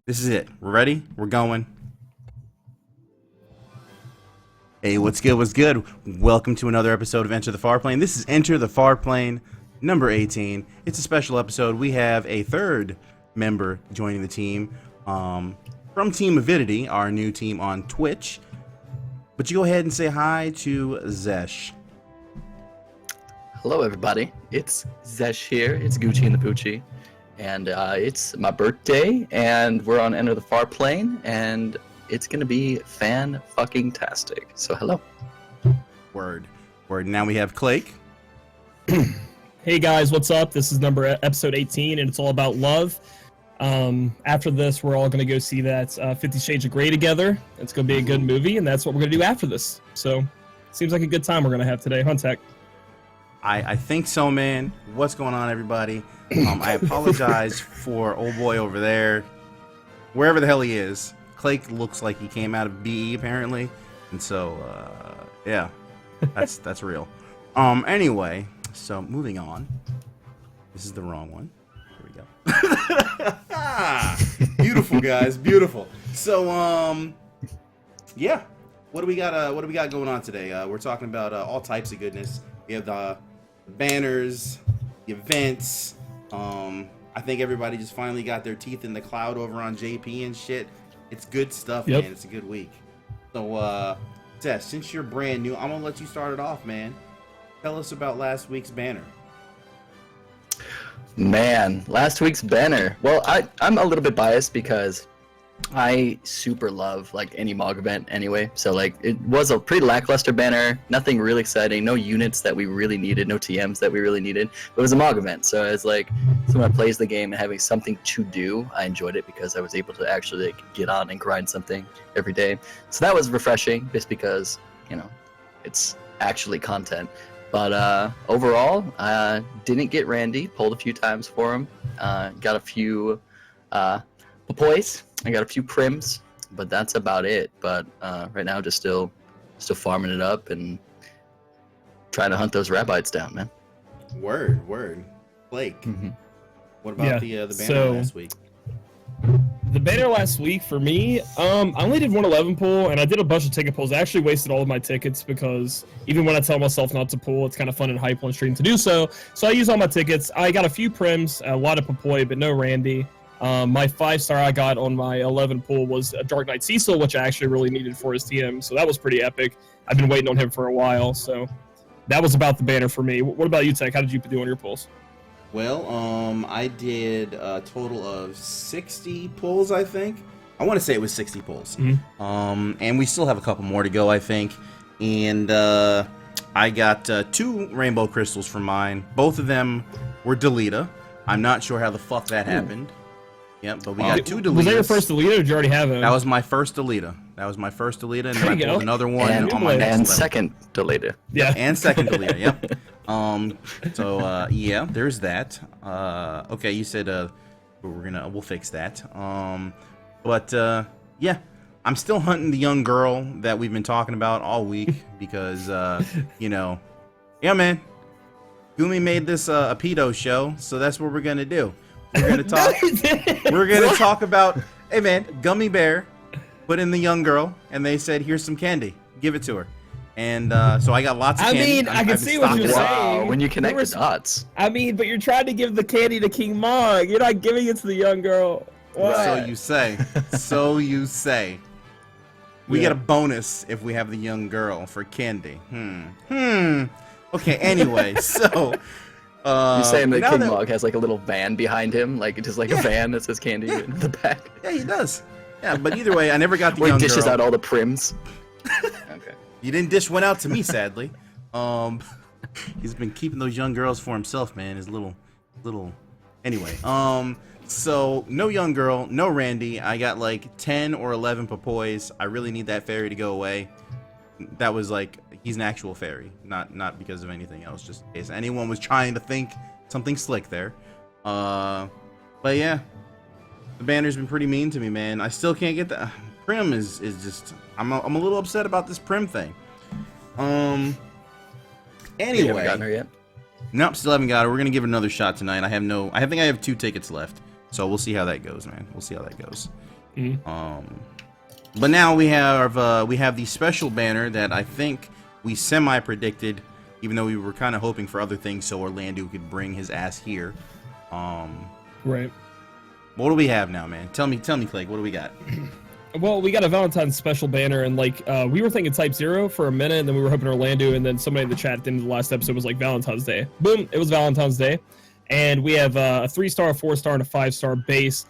This is it. We're ready? We're going. Hey, what's good? What's good? Welcome to another episode of Enter the Farplane. This is Enter the Farplane number 18. It's a special episode. We have a third member joining the team from Team Avidity, our new team on Twitch. But you go ahead and say hi to Rzesh. Hello, everybody. It's Rzesh here. It's Gucci and the Poochie. And it's my birthday, and we're on Enter the Farplane, and it's going to be fan-fucking-tastic. So, hello. Word. Now we have Clake. Hey guys, what's up? This is episode 18, and it's all about love. After this, we're all going to go see that 50 Shades of Grey together. It's going to be a good movie, and that's what we're going to do after this. So, seems like a good time we're going to have today, huh, Tech? I think so, man. What's going on, everybody? I apologize for old boy over there, wherever the hell he is. Clake looks like he came out of BE apparently, and so yeah, that's real. Anyway, so moving on. This is the wrong one. Here we go. Beautiful, guys, beautiful. So yeah, what do we got going on today? We're talking about all types of goodness. We have the banners, the events. I think everybody just finally got their teeth in the cloud over on JP and shit. It's good stuff, man. It's a good week. So, Tess, since you're brand new, I'm gonna let you start it off, man. Tell us about last week's banner. Man, last week's banner. Well, I'm a little bit biased because I super love like any MOG event anyway. So like it was a pretty lackluster banner, nothing really exciting, no units that we really needed, no TMs that we really needed. But it was a MOG event, so it's like someone plays the game and having something to do. I enjoyed it because I was able to actually like, get on and grind something every day. So that was refreshing, just because it's actually content. But overall, didn't get Randy. Pulled a few times for him. Got a few Papoys. I got a few prims, but that's about it. But right now, just still farming it up and trying to hunt those rabbits down, man. Word. Blake, what about the banner last week? The banner last week for me, I only did 111 pull, and I did a bunch of ticket pulls. I actually wasted all of my tickets because even when I tell myself not to pull, it's kind of fun and hype on stream to do so. So I use all my tickets. I got a few prims, a lot of Papoy, but no Randy. My 5-star I got on my 11 pull was a Dark Knight Cecil, which I actually really needed for his TM, so that was pretty epic. I've been waiting on him for a while, so that was about the banner for me. What about you, Tech? How did you do on your pulls? Well, I did a total of 60 pulls, I think. I want to say it was 60 pulls. And we still have a couple more to go, I think. And I got 2 rainbow crystals for mine. Both of them were Delita. I'm not sure how the fuck that happened. Yep, but we got 2 Deletas. Was that your first Delita, or did you already have it? That was my first Delita. And then I pulled another one on my next and level. Second Delita. Yeah. And second Delita, yep. So yeah, there's that. Okay, you said we'll fix that. But yeah, I'm still hunting the young girl that we've been talking about all week because yeah, man. Gumi made this a pedo show, so that's what we're gonna do. We're gonna talk. We're gonna talk about. Hey, man, Gummy Bear put in the young girl, and they said, "Here's some candy. Give it to her." And so I got lots of candy. I mean, I can see what you're saying. Wow, when you connect the dots. I mean, but you're trying to give the candy to King Mog. You're not giving it to the young girl. What? So you say. So you say. We get a bonus if we have the young girl for candy. Okay. Anyway, so. You're saying that King Mog has like a little van behind him, like just like a van that says candy in the back. Yeah, he does. Yeah, but either way, I never got the Where young he dishes girl. out all the prims. Okay. You didn't dish one out to me, sadly. He's been keeping those young girls for himself, man. His little. Anyway, so no young girl, no Randy. I got like 10 or 11 Papoys. I really need that fairy to go away. That was like, he's an actual fairy, not because of anything else, just in case anyone was trying to think something slick there. But yeah, the banner's been pretty mean to me, man. I still can't get that. Prim is just, I'm a little upset about this Prim thing. Anyway. You haven't gotten her yet? Nope, still haven't got her. We're gonna give it another shot tonight. I think I have 2 tickets left. So we'll see how that goes, man. We'll see how that goes. Mhm. But now we have the special banner that I think we semi-predicted, even though we were kind of hoping for other things so Orlando could bring his ass here. Right. What do we have now, man? Tell me, Clay, what do we got? Well, we got a Valentine special banner, and like we were thinking Type 0 for a minute, and then we were hoping Orlando, and then somebody in the chat at the end of the last episode was like Valentine's Day. Boom, it was Valentine's Day. And we have a 3-star, a 4-star, and a 5-star base.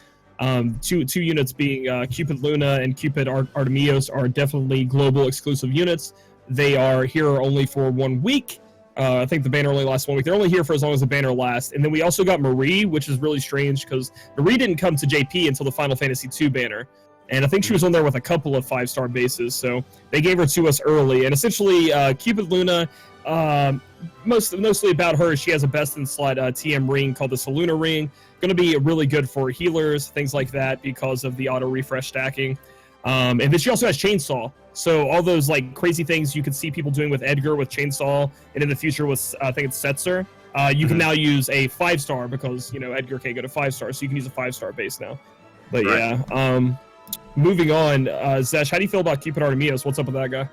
Two units being Cupid Luna and Cupid Artemios are definitely global exclusive units. They are here only for 1 week. I think the banner only lasts 1 week. They're only here for as long as the banner lasts. And then we also got Marie, which is really strange because Marie didn't come to JP until the Final Fantasy II banner. And I think she was on there with a couple of 5-star bases. So they gave her to us early. And essentially, Cupid Luna, mostly about her, she has a best-in-slot TM ring called the Saluna ring. Going to be really good for healers, things like that, because of the auto-refresh stacking. And then she also has Chainsaw. So all those like crazy things you could see people doing with Edgar with Chainsaw, and in the future with I think it's Setzer, you can now use a 5-star because Edgar can't go to 5-star, so you can use a 5-star base now. But right. Yeah, moving on, Rzesh, how do you feel about Cupid Artemios? What's up with that guy?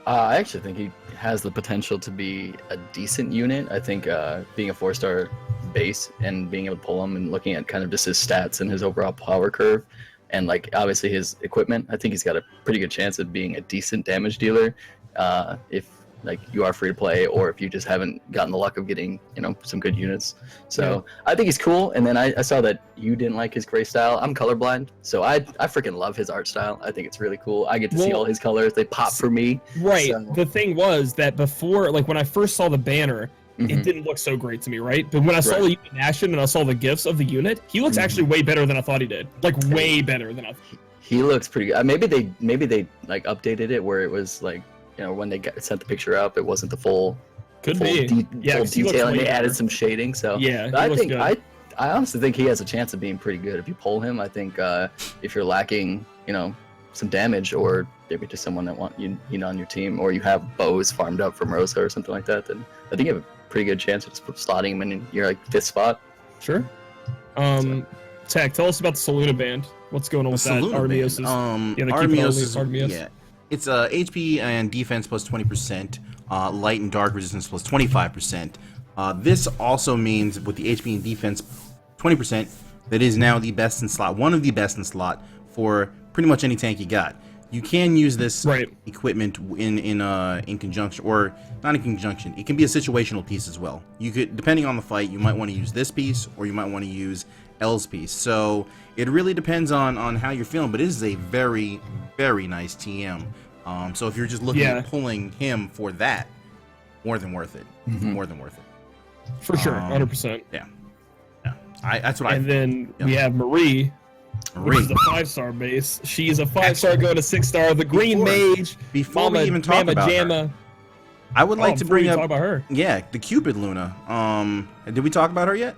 I actually think he has the potential to be a decent unit. I think being a 4-star base and being able to pull him and looking at kind of just his stats and his overall power curve, and like obviously his equipment, I think he's got a pretty good chance of being a decent damage dealer if like you are free to play or if you just haven't gotten the luck of getting some good units. So yeah. I think he's cool. And then I saw that you didn't like his gray style. I'm colorblind, so I freaking love his art style. I think it's really cool. I get to see all his colors. They pop for me. Right. So. The thing was that before, like when I first saw the banner, it didn't look so great to me, right? But when I saw the unit in action and I saw the gifts of the unit, he looks actually way better than I thought he did. Like way better than I thought. He looks pretty good. Maybe they like updated it where it was like, when they sent the picture up, it wasn't the full full detail, and they added some shading. So yeah, I honestly think he has a chance of being pretty good if you pull him. I think if you're lacking, some damage, or maybe just someone that want you on your team, or you have bows farmed up from Rosa or something like that, then I think you have a pretty good chance of just slotting him in your like 5th spot. Sure. Tech, tell us about the Saluna band. What's going on with that? Artemios Artemios. Yeah. It's HP and defense plus 20%, light and dark resistance plus 25%. This also means with the HP and defense 20%, that is now the best in slot, one of the best in slot for pretty much any tank you got. You can use this equipment in conjunction, or not in conjunction. It can be a situational piece as well. You could, depending on the fight, you might want to use this piece, or you might want to use L's piece. So it really depends on how you're feeling, but it is a very, very nice TM. So if you're just looking at pulling him for that, more than worth it. More than worth it. For sure, 100%. Yeah. That's what And then we have Marie, which is a 5-star base. She's a 5-star going to 6-star. The Green Mage. Before we even talk about her, I would like to bring up talk about her. Yeah, the Cupid Luna. Did we talk about her yet?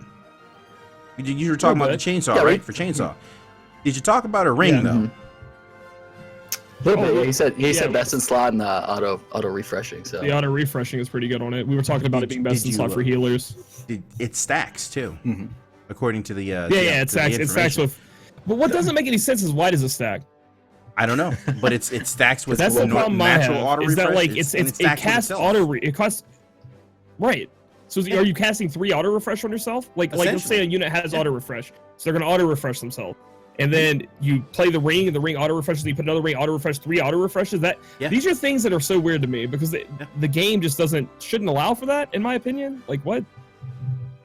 You were talking about the chainsaw, right? For chainsaw. Did you talk about her ring though? A little bit. He said best in slot and auto refreshing. So the auto refreshing is pretty good on it. We were talking about it being best in slot for healers. It stacks too, according to the it stacks. It stacks with. But what doesn't make any sense is why does it stack? I don't know, but it stacks with that's the problem natural auto refresh. Is that like it casts auto it costs right. So are you casting 3 auto refresh on yourself? Like let's say a unit has auto refresh, so they're gonna auto refresh themselves, and then you play the ring, and the ring auto refreshes. You put another ring auto refresh, 3 auto refreshes. These are things that are so weird to me because the game just shouldn't allow for that, in my opinion. Like what?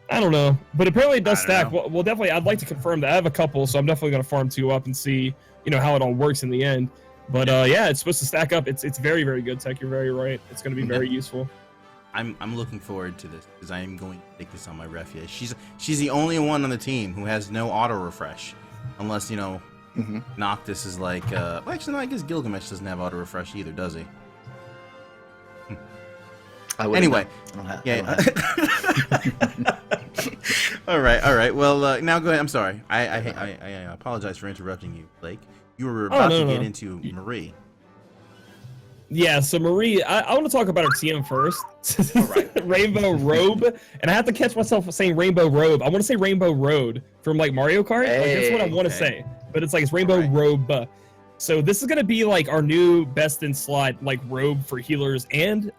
I don't know, but apparently it does stack. Well, definitely, I'd like to confirm that. I have a couple, so I'm definitely gonna farm 2 up and see how it all works in the end. But it's supposed to stack up. It's very, very good, Tech. You're very right. It's gonna be very useful. I'm looking forward to this because I am going to take this on my refuge. She's the only one on the team who has no auto refresh, unless Noctis is like. Well, actually, no, I guess Gilgamesh doesn't have auto refresh either, does he? Anyway, all right. Well, now go ahead. I'm sorry. I apologize for interrupting you, Blake. You were about to get into Marie. Yeah, so Marie, I want to talk about her TM first. All right. Rainbow Robe, and I have to catch myself saying Rainbow Robe. I want to say Rainbow Road from like Mario Kart. Like, that's what I want to say, but it's like it's Rainbow Robe. So this is gonna be like our new best in slot like robe for healers and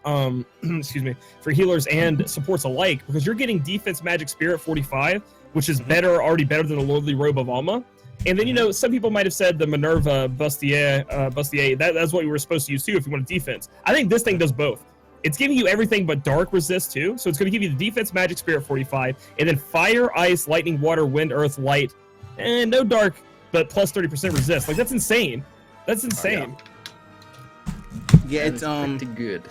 excuse me, for healers and supports alike, because you're getting defense magic spirit 45, which is already better than the lordly robe of Alma. And then, you know, some people might have said the Minerva Bustier, that's what we were supposed to use too if you want defense. I think this thing does both. It's giving you everything but dark resist too. So it's going to give you the defense magic spirit 45, and then fire, ice, lightning, water, wind, earth, light, and no dark, but plus 30% resist. Like, that's insane. That's insane. Yeah, it's pretty good.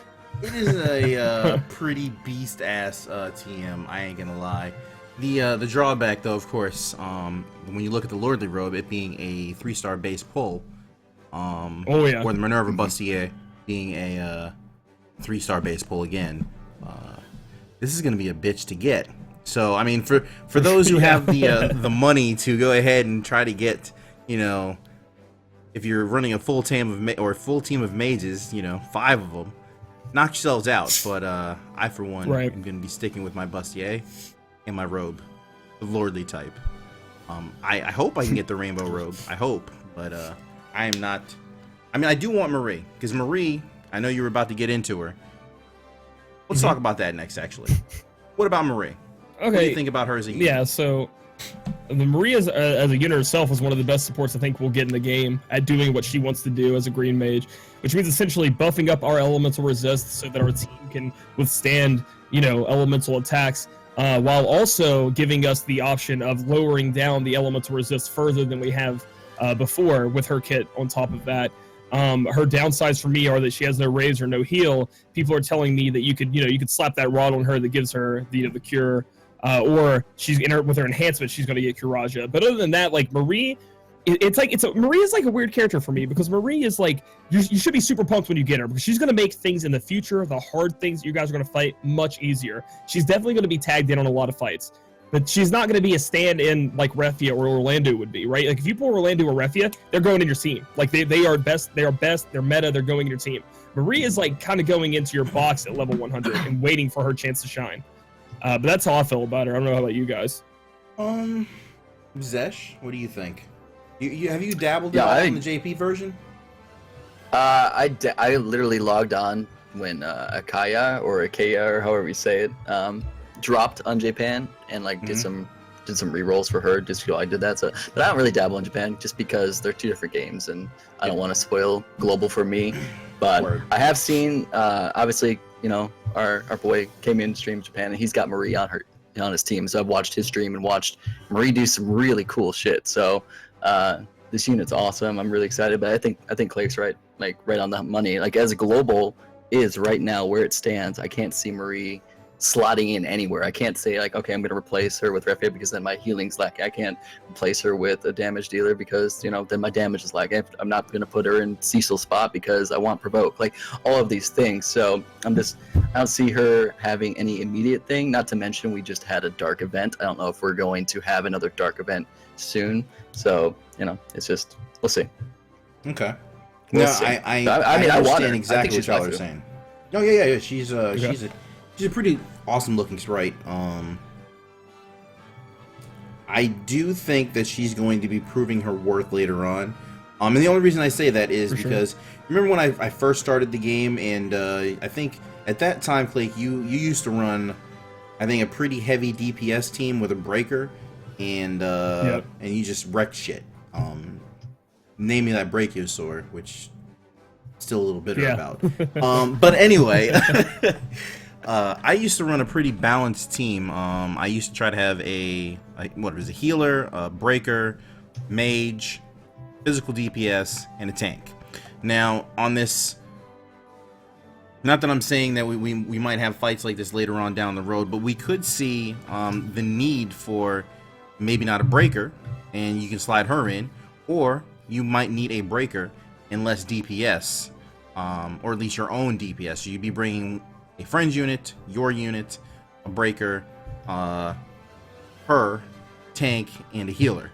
It is a pretty beast ass TM. I ain't gonna lie. The drawback, though, of course, when you look at the Lordly Robe, it being a 3-star base pull, or the Minerva Bustier being a 3-star base pull again, this is gonna be a bitch to get. So, I mean, for those who have the money to go ahead and try to get, you know, if you're running a full team of mages, you know, 5 of them, knock yourselves out. But I, for one, am going to be sticking with my Bustier and my robe, the lordly type. I hope I can get the rainbow robe. I hope, but I am not. I mean, I do want Marie, because Marie, I know you were about to get into her. Let's talk about that next, actually. What about Marie? Okay. What do you think about her as a unit? Yeah, so the Marie as a unit herself is one of the best supports I think we'll get in the game at doing what she wants to do as a green mage, which means essentially buffing up our elemental resist so that our team can withstand, you know, elemental attacks, while also giving us the option of lowering down the elemental resist further than we have before with her kit on top of that. Her downsides for me are that she has no raise or no heal. People are telling me that you could slap that rod on her that gives her the cure. Or she's with her enhancement, she's going to get Kuraja. But other than that, like Marie, Marie is like a weird character for me, because Marie is like, you should be super pumped when you get her, because she's going to make things in the future, the hard things that you guys are going to fight, much easier. She's definitely going to be tagged in on a lot of fights, but she's not going to be a stand-in like Refia or Orlando would be, right? Like if you pull Orlando or Refia, they're going in your team. Like they are best, they're meta, they're going in your team. Marie is like kind of going into your box at level 100 and waiting for her chance to shine. But that's how I feel about her. I don't know how about you guys. Rzesh, what do you think? Have you dabbled in the JP version? I literally logged on when Akaya or however you say it dropped on Japan, and like did some rerolls for her. Just I did that. So, but I don't really dabble in Japan just because they're 2 different games, and I don't want to spoil global for me. But I have seen obviously, you know, our boy came in stream Japan, and he's got Marie on his team. So I've watched his stream and watched Marie do some really cool shit. So this unit's awesome. I'm really excited. But I think Clay's right, like right on the money. Like as a global is right now where it stands, I can't see Marie slotting in anywhere. I can't say like, okay, I'm gonna replace her with Refia because then my healing's lacking. I can't replace her with a damage dealer because, you know, then my damage is lacking. I'm not gonna put her in Cecil's spot because I want provoke. Like all of these things. So I don't see her having any immediate thing. Not to mention we just had a dark event. I don't know if we're going to have another dark event soon. So, you know, it's just, we'll see. Okay. We'll see. I understand exactly what y'all are saying. Oh yeah. She's a pretty awesome looking sprite. I do think that she's going to be proving her worth later on. And the only reason I say that is because remember when I first started the game, and I think at that time, Clay, you used to run, I think, a pretty heavy DPS team with a breaker, and you just wrecked shit. Name me that Brachiosaur, which still a little bitter about. But anyway. I used to run a pretty balanced team. I used to try to have a healer, a breaker, mage, physical DPS, and a tank. Now, on this, not that I'm saying that we might have fights like this later on down the road, but we could see the need for maybe not a breaker, and you can slide her in, or you might need a breaker and less DPS, or at least your own DPS. So you'd be bringing a friend's unit, your unit, a breaker, her, tank, and a healer.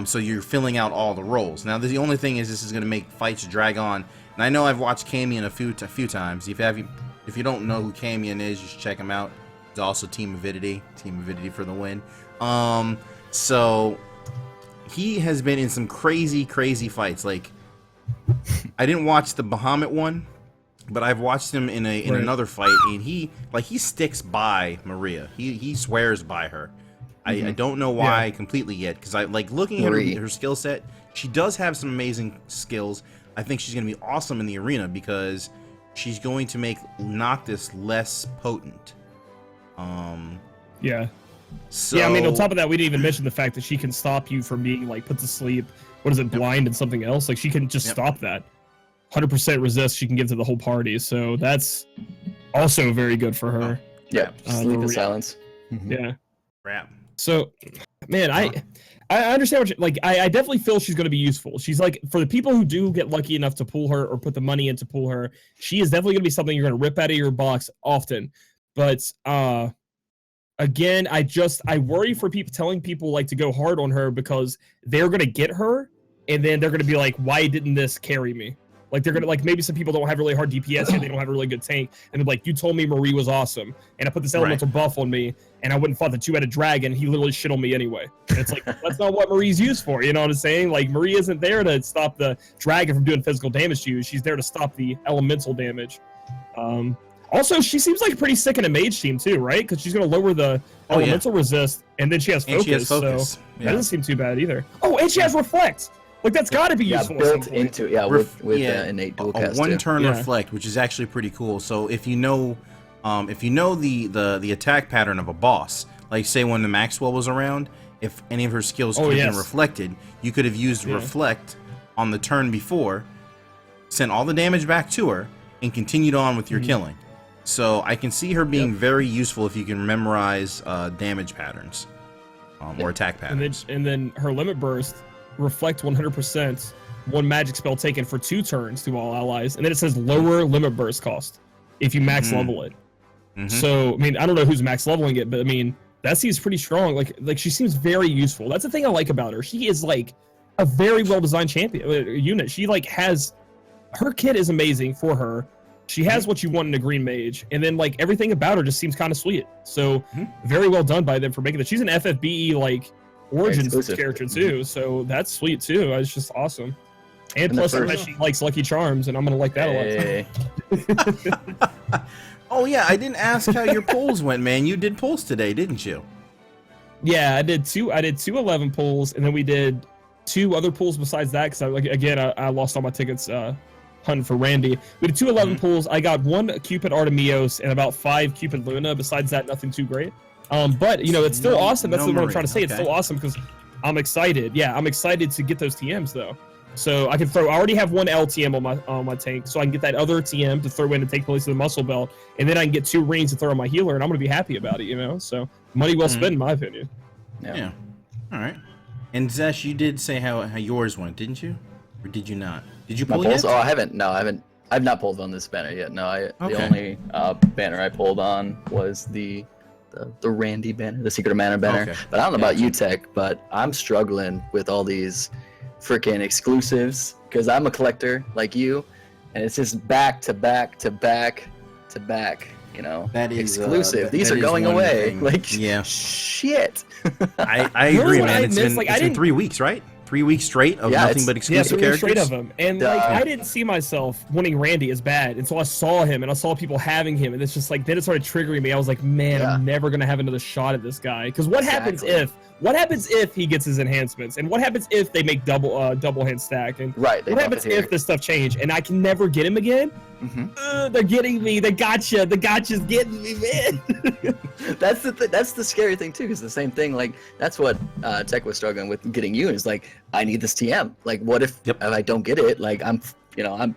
So you're filling out all the roles. Now, the only thing is this is going to make fights drag on, and And I know I've watched Camion a few times. If you don't know who Camion is, you should check him out. He's also Team Avidity for the win. So he has been in some crazy fights. Like, I didn't watch the Bahamut one, but I've watched him in another fight, and he sticks by Maria. He swears by her. I don't know why completely yet, because I like looking at her skill set. She does have some amazing skills. I think she's going to be awesome in the arena because she's going to make Noctis less potent. Yeah. So, yeah, I mean, on top of that, we didn't even mention the fact that she can stop you from being, like, put to sleep. What is it, blind and something else? Like, she can just stop that. 100% resist she can give to the whole party. So that's also very good for her. Yeah, sleep in silence. Yeah. Crap. So, man, I understand what you, like. I definitely feel she's going to be useful. She's like, for the people who do get lucky enough to pull her or put the money in to pull her, she is definitely going to be something you're going to rip out of your box often. But again, I worry for people telling people like to go hard on her because they're going to get her and then they're going to be like, why didn't this carry me? Like, they're going to, like, maybe some people don't have really hard DPS yet, they don't have a really good tank, and they're like, you told me Marie was awesome, and I put this elemental buff on me, and I wouldn't fought the 2-headed dragon, he literally shit on me anyway. And it's like, that's not what Marie's used for, you know what I'm saying? Like, Marie isn't there to stop the dragon from doing physical damage to you, she's there to stop the elemental damage. Also, she seems like pretty sick in a mage team too, right? Because she's going to lower the elemental resist, and then she has focus, so that doesn't seem too bad either. Oh, and she has reflect! Like, that's got to be useful. Built into with innate dual cast. One turn reflect, which is actually pretty cool. So if you know the attack pattern of a boss, like say when the Maxwell was around, if any of her skills could have been reflected, you could have used reflect on the turn before, sent all the damage back to her, and continued on with your killing. So I can see her being very useful if you can memorize damage patterns or attack patterns. And then her limit burst. Reflect 100%, one magic spell taken for 2 turns to all allies, and then it says lower limit burst cost if you max level it. So, I mean, I don't know who's max leveling it, but I mean, that seems pretty strong. Like she seems very useful. That's the thing I like about her. She is like a very well designed champion unit. She like has her kit is amazing for her. She has what you want in a green mage, and then like everything about her just seems kind of sweet. So very well done by them for making that. She's an FFBE like Origins character too, so that's sweet too. It's just awesome. And plus, I bet she likes Lucky Charms, and I'm gonna like that a lot. Oh yeah, I didn't ask how your pulls went, man. You did pulls today, didn't you? Yeah, I did two 11 pulls, and then we did 2 other pulls besides that because I lost all my tickets hunting for Randy. We did 2 11 pulls. I got 1 Cupid Artemios and about 5 Cupid Luna. Besides that, nothing too great. But you know, it's still awesome. That's what I'm trying to say. It's still awesome because I'm excited. Yeah, I'm excited to get those TMs though. So I can throw. I already have 1 LTM on my tank, so I can get that other TM to throw in and take place of the muscle belt, and then I can get 2 rings to throw on my healer, and I'm gonna be happy about it. You know, so money well spent in my opinion. Yeah. All right. And Rzesh, you did say how yours went, didn't you? Or did you not? Did you pull yet? Oh, I haven't. No, I haven't. I've not pulled on this banner yet. No, the only banner I pulled on was the Randy banner, the Secret of Mana banner. Okay. But I don't know about you, Tech, but I'm struggling with all these freaking exclusives because I'm a collector like you, and it's just back to back to back to back. You know, that is exclusive. These are going away. Like shit. I agree, man. It's been 3 weeks, right? 3 weeks straight of nothing but exclusive characters. Straight of them. And like I didn't see myself wanting Randy as bad until I saw him and I saw people having him, and it's just like then it started triggering me. I was like, man, I'm never gonna have another shot at this guy. Because what happens if he gets his enhancements? And what happens if they make double hand stack? And what happens if this stuff change and I can never get him again? They're getting me. The gotcha's getting me, man. That's the scary thing too, because the same thing, like that's what Tech was struggling with getting you. Is like, I need this TM. Like, what if I don't get it? Like,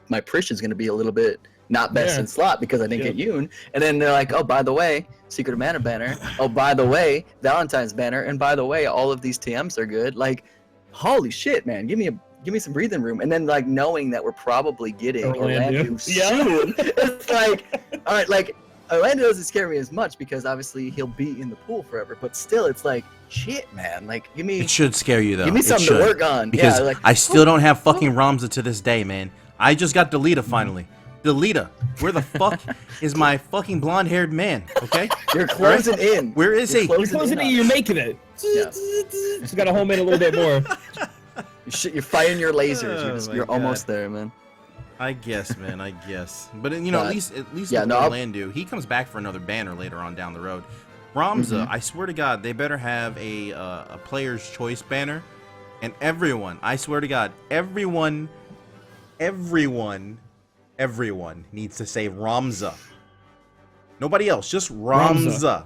my push is gonna be a little bit not best in slot because I didn't get Yoon. And then they're like, oh, by the way, Secret of Mana banner. Oh, by the way, Valentine's banner. And by the way, all of these TMs are good. Like, holy shit, man! Give me some breathing room. And then like knowing that we're probably getting Orlando soon, it's like, all right, like Orlando doesn't scare me as much because obviously he'll be in the pool forever. But still, it's like, shit, man. Like, it should scare you though. Give me something to work on because I still don't have fucking Ramza to this day, man. I just got Delita finally. Delita, where the fuck is my fucking blonde-haired man? Okay, You're closing in. Where is he? You're closing it. You're making it. Yeah. Just gotta home in a little bit more. You're firing your lasers. Oh my You're God. almost there, man. I guess, man. I guess. But you know, at least yeah, with no, I'll- Orlando, he comes back for another banner later on down the road. Ramza, I swear to God, they better have a player's choice banner, and everyone, I swear to God, everyone needs to say Ramza. Nobody else, just Ramza.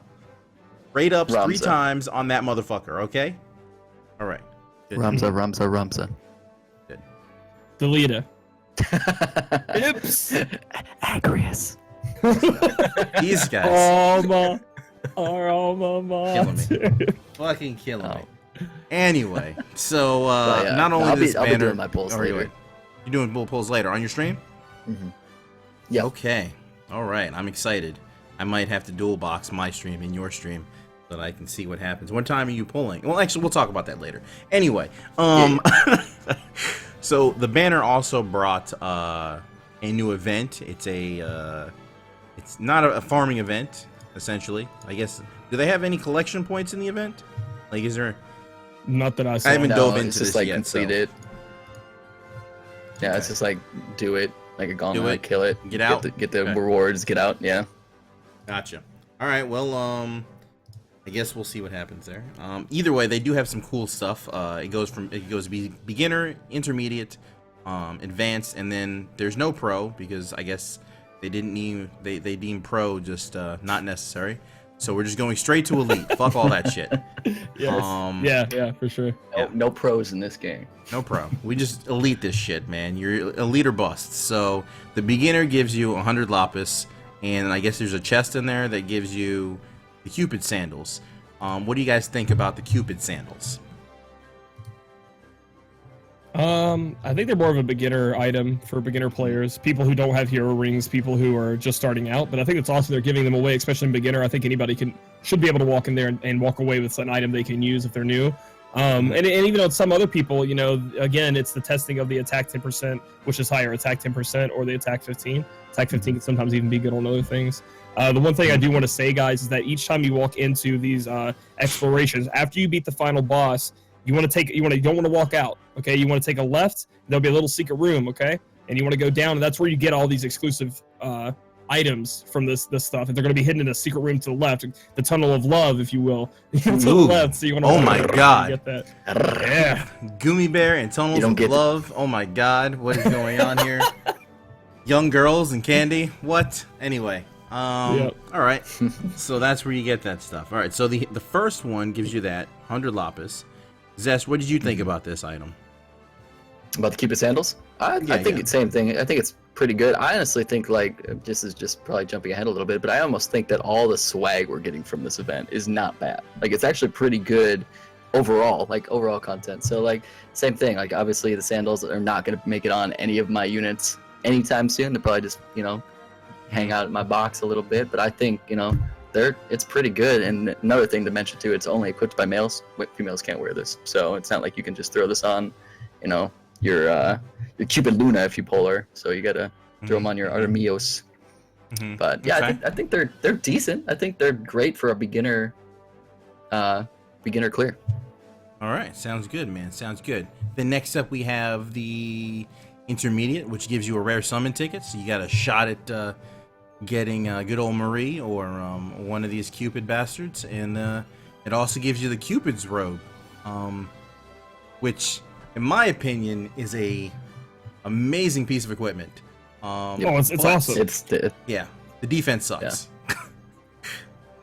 Rate ups 3 Ramza. times on that motherfucker, okay? All right. Good. Ramza. Good. Delita. Oops. Agrius. These guys. Our alma mater. Fucking killing me. Oh. Anyway, so But, yeah, not only I'll this be banner, doing my polls oh, later. You're doing bull polls later on your stream? Yeah. Okay. All right. I'm excited. I might have to dual box my stream and your stream so that I can see what happens. What time are you pulling? Well, actually, we'll talk about that later. Anyway, so the banner also brought a new event. It's it's not a farming event, essentially. I guess. Do they have any collection points in the event? Like, is there? Not that I saw. I haven't dove into it's just this like yet, complete so- it. Yeah, it's Okay. just like do it like a gauntlet, Do it, kill it, get out. get the Okay. rewards, get out. Yeah. Gotcha. All right. Well, I guess we'll see what happens there. Either way, they do have some cool stuff. It goes to be beginner, intermediate, advanced, and then there's no pro because I guess they deem pro just not necessary. So we're just going straight to elite. Fuck all that shit. Yes. Yeah, for sure. No pros in this game. No pro. We just elite this shit, man. You're elite or bust. So the beginner gives you 100 lapis, and I guess there's a chest in there that gives you the Cupid sandals. What do you guys think about the Cupid sandals? I think they're more of a beginner item for beginner players, people who don't have hero rings, people who are just starting out. But I think it's awesome they're giving them away, especially in beginner. I think anybody should be able to walk in there and walk away with an item they can use if they're new. And even on some other people, you know, again, it's the testing of the attack 10%, which is higher, attack 10%, or the attack 15. Attack 15 can sometimes even be good on other things. The one thing I do want to say, guys, is that each time you walk into these explorations, after you beat the final boss, you don't want to walk out, okay? You want to take a left, there'll be a little secret room, okay? And you want to go down, and that's where you get all these exclusive items from this stuff. And they're going to be hidden in a secret room to the left, the tunnel of love, if you will. To the left, so you want to Oh my God. get that. Yeah. Gummy Bear and Tunnels of Love. Oh my God, what is going on here? Young girls and candy. What? Anyway. Yep. All right. So that's where you get that stuff. All right. So the first one gives you that 100 lapis. Zesh, what did you think about this item? About the Cupid sandals? I think it's same thing. I think it's pretty good. I honestly think, like, this is just probably jumping ahead a little bit, but I almost think that all the swag we're getting from this event is not bad. Like, it's actually pretty good overall, like, overall content. So, like, same thing. Like, obviously the sandals are not going to make it on any of my units anytime soon. They'll probably just, you know, hang out in my box a little bit. But I think, you know, it's pretty good. And another thing to mention, too, it's only equipped by males. Females can't wear this. So it's not like you can just throw this on, you know, your Cupid Luna if you pull her, so you gotta throw them on your Artemios. But yeah, Okay. I think they're decent. I think they're great for a beginner clear. All right, sounds good, man. Sounds good. Then next up we have the intermediate, which gives you a rare summon ticket. So you got a shot at getting good old Marie or one of these Cupid bastards, and it also gives you the Cupid's robe, which, in my opinion, is a amazing piece of equipment. It's awesome. Yeah, the defense sucks.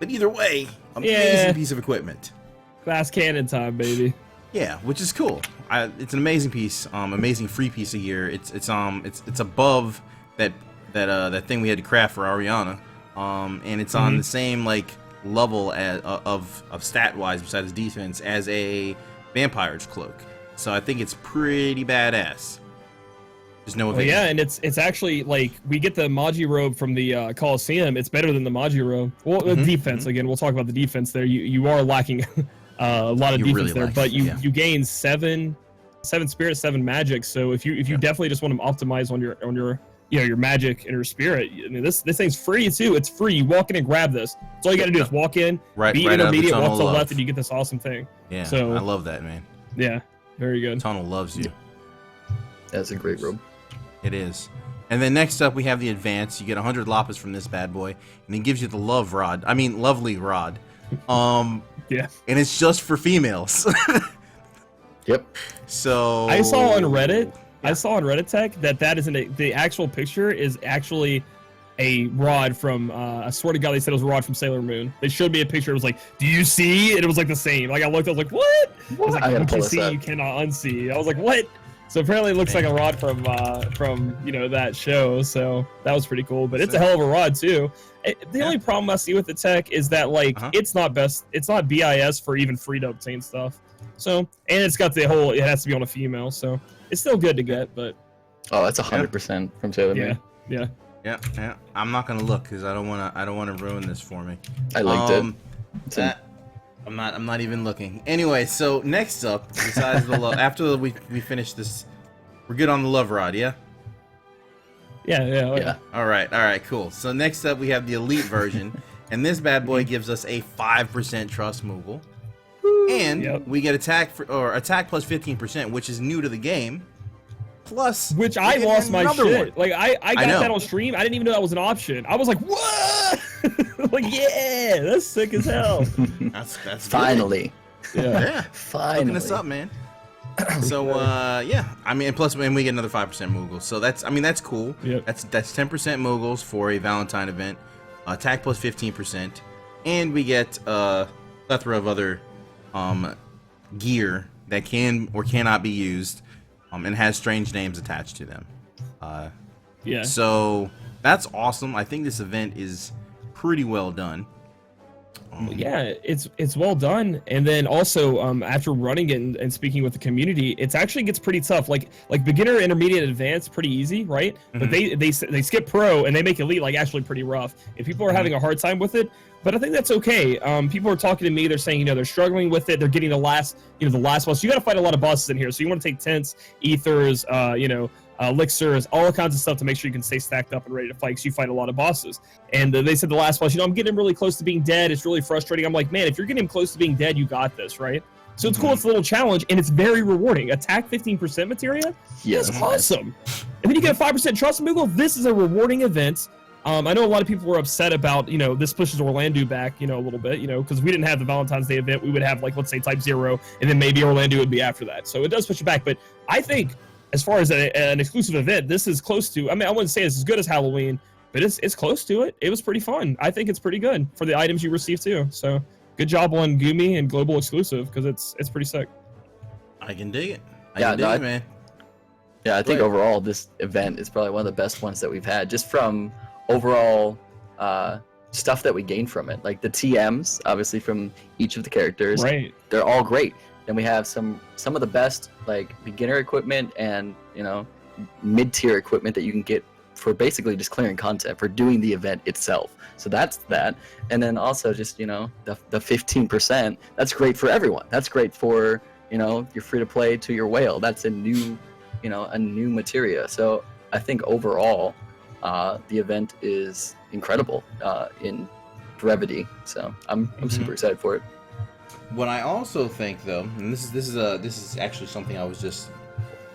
But either way, amazing piece of equipment. Glass cannon time, baby. Yeah, which is cool. It's an amazing piece, amazing free piece of gear. It's above that thing we had to craft for Ariana, and it's on the same like level of stat wise, besides defense, as a vampire's cloak. So I think it's pretty badass. There's no evasion. Yeah, and it's actually like we get the Magi robe from the Coliseum. It's better than the Magi robe. Well, defense again. We'll talk about the defense there. You are lacking a lot of defense really there, lack, but you yeah. gain 7 7 spirit, 7 magic. So if you definitely just want to optimize on your your magic and your spirit, I mean, this thing's free too. It's free. You walk in and grab this. That's all you got to do is walk in, beat intermediate, walk to the left, and you get this awesome thing. Yeah, so I love that, man. Yeah, very good. Tunnel loves you. That's a great robe. It is. And then next up, we have the advance. You get 100 lapis from this bad boy, and it gives you the lovely rod. Yeah. And it's just for females. Yep. So I saw on Reddit. I saw on Reddit Tech that isn't the actual picture is actually a rod from. I swear to God, they said it was a rod from Sailor Moon. They showed me a picture. It was like, "Do you see?" And it was like the same. Like I looked, I was like, "What?" I was like, I gotta "You pull can this see, up. you cannot unsee." I was like, "What?" So apparently, it looks like a rod from that show. So that was pretty cool. But it's a hell of a rod too. The only problem I see with the tech is that it's not best. It's not BIS for even free to obtain stuff. So and it's got the whole. It has to be on a female. So it's still good to get, but. Oh, that's 100% from Sailor Moon. Yeah. I'm not gonna look because I don't wanna ruin this for me. I linked it. I'm not even looking. Anyway, so next up, besides the love, after we finish this, we're good on the love rod, yeah? Yeah. All right, cool. So next up, we have the elite version, and this bad boy gives us a 5% trust Moogle, and we get attack plus 15%, which is new to the game. Plus, which I lost my shit. One. Like I got that on stream. I didn't even know that was an option. I was like, what? Like, yeah, that's sick as hell. That's finally. Yeah. Finally. Looking this up, man. So yeah, I mean, plus when we get another 5% Moogles, so that's cool. Yep. That's 10% Moogles for a Valentine event. Attack plus 15%, and we get a plethora of other gear that can or cannot be used. And has strange names attached to them. So that's awesome. I think this event is pretty well done. Yeah, it's well done. And then also after running it and speaking with the community, it actually gets pretty tough. Like beginner, intermediate, advanced, pretty easy, right? Mm-hmm. But they skip pro and they make elite like actually pretty rough. If people are having a hard time with it, but I think that's okay. People are talking to me. They're saying, they're struggling with it. They're getting the last boss. You got to fight a lot of bosses in here. So you want to take tents, ethers, elixirs, all kinds of stuff to make sure you can stay stacked up and ready to fight. Because you fight a lot of bosses. And they said the last boss, I'm getting really close to being dead. It's really frustrating. I'm like, man, if you're getting close to being dead, you got this, right? So it's cool. It's a little challenge, and it's very rewarding. Attack 15% materia? Yes. That's awesome. And then you get a 5% trust Moogle. This is a rewarding event. I know a lot of people were upset about, this pushes Orlando back, a little bit, because we didn't have the Valentine's Day event. We would have, let's say, Type 0, and then maybe Orlando would be after that. So it does push it back. But I think, as far as an exclusive event, this is close to, I wouldn't say it's as good as Halloween, but it's close to it. It was pretty fun. I think it's pretty good for the items you receive, too. So good job on Gumi and Global Exclusive, because it's pretty sick. I can dig it. I can dig it, man. Yeah, I think overall, this event is probably one of the best ones that we've had, just from overall stuff that we gained from it, like the TMs obviously from each of the characters, right? They're all great. Then we have some of the best beginner equipment and mid-tier equipment that you can get for basically just clearing content for doing the event itself. So that's that. And then also just the 15%, that's great for everyone. That's great for your free to play to your whale. That's a new materia. So I think overall the event is incredible in brevity, so I'm super excited for it. What I also think, though, and this is actually something I was just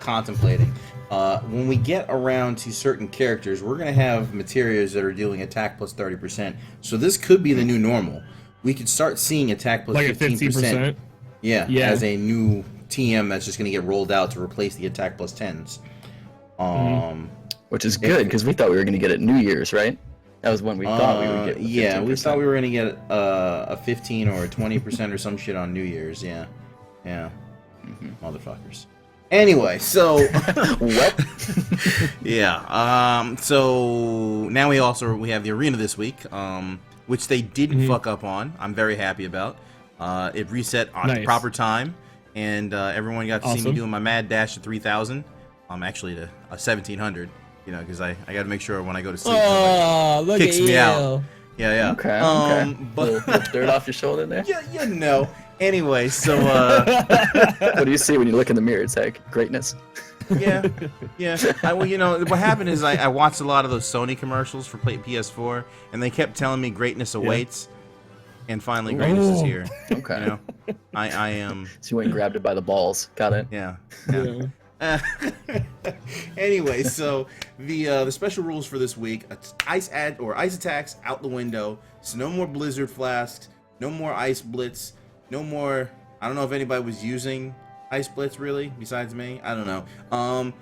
contemplating. When we get around to certain characters, we're gonna have materials that are dealing attack plus 30%. So this could be the new normal. We could start seeing attack plus 15%. Yeah, as a new TM that's just gonna get rolled out to replace the attack plus 10s. Which is good, because we thought we were going to get it New Year's, right? That was when we thought we would get 15%. Yeah, we thought we were going to get a 15 or a 20% or some shit on New Year's, yeah. Motherfuckers. Anyway, so... yeah, so now we have the arena this week, which they didn't fuck up on. I'm very happy about. It reset on the proper time, and everyone got to see me doing my mad dash to 3,000. Actually to 1,700. Because I got to make sure when I go to sleep, look kicks at me you. out. Yeah. Okay. But little dirt off your shoulder there. Yeah, Anyway, so What do you see when you look in the mirror? It's like greatness. yeah. Well, you know what happened is I watched a lot of those Sony commercials for PS4, and they kept telling me greatness awaits, and finally greatness is here. Okay. You know, I am. So you went and grabbed it by the balls. Got it. Yeah. Yeah. Anyway, so the special rules for this week: ice attacks out the window. So no more blizzard flasks, no more ice blitz, no more. I don't know if anybody was using ice blitz really besides me. I don't know.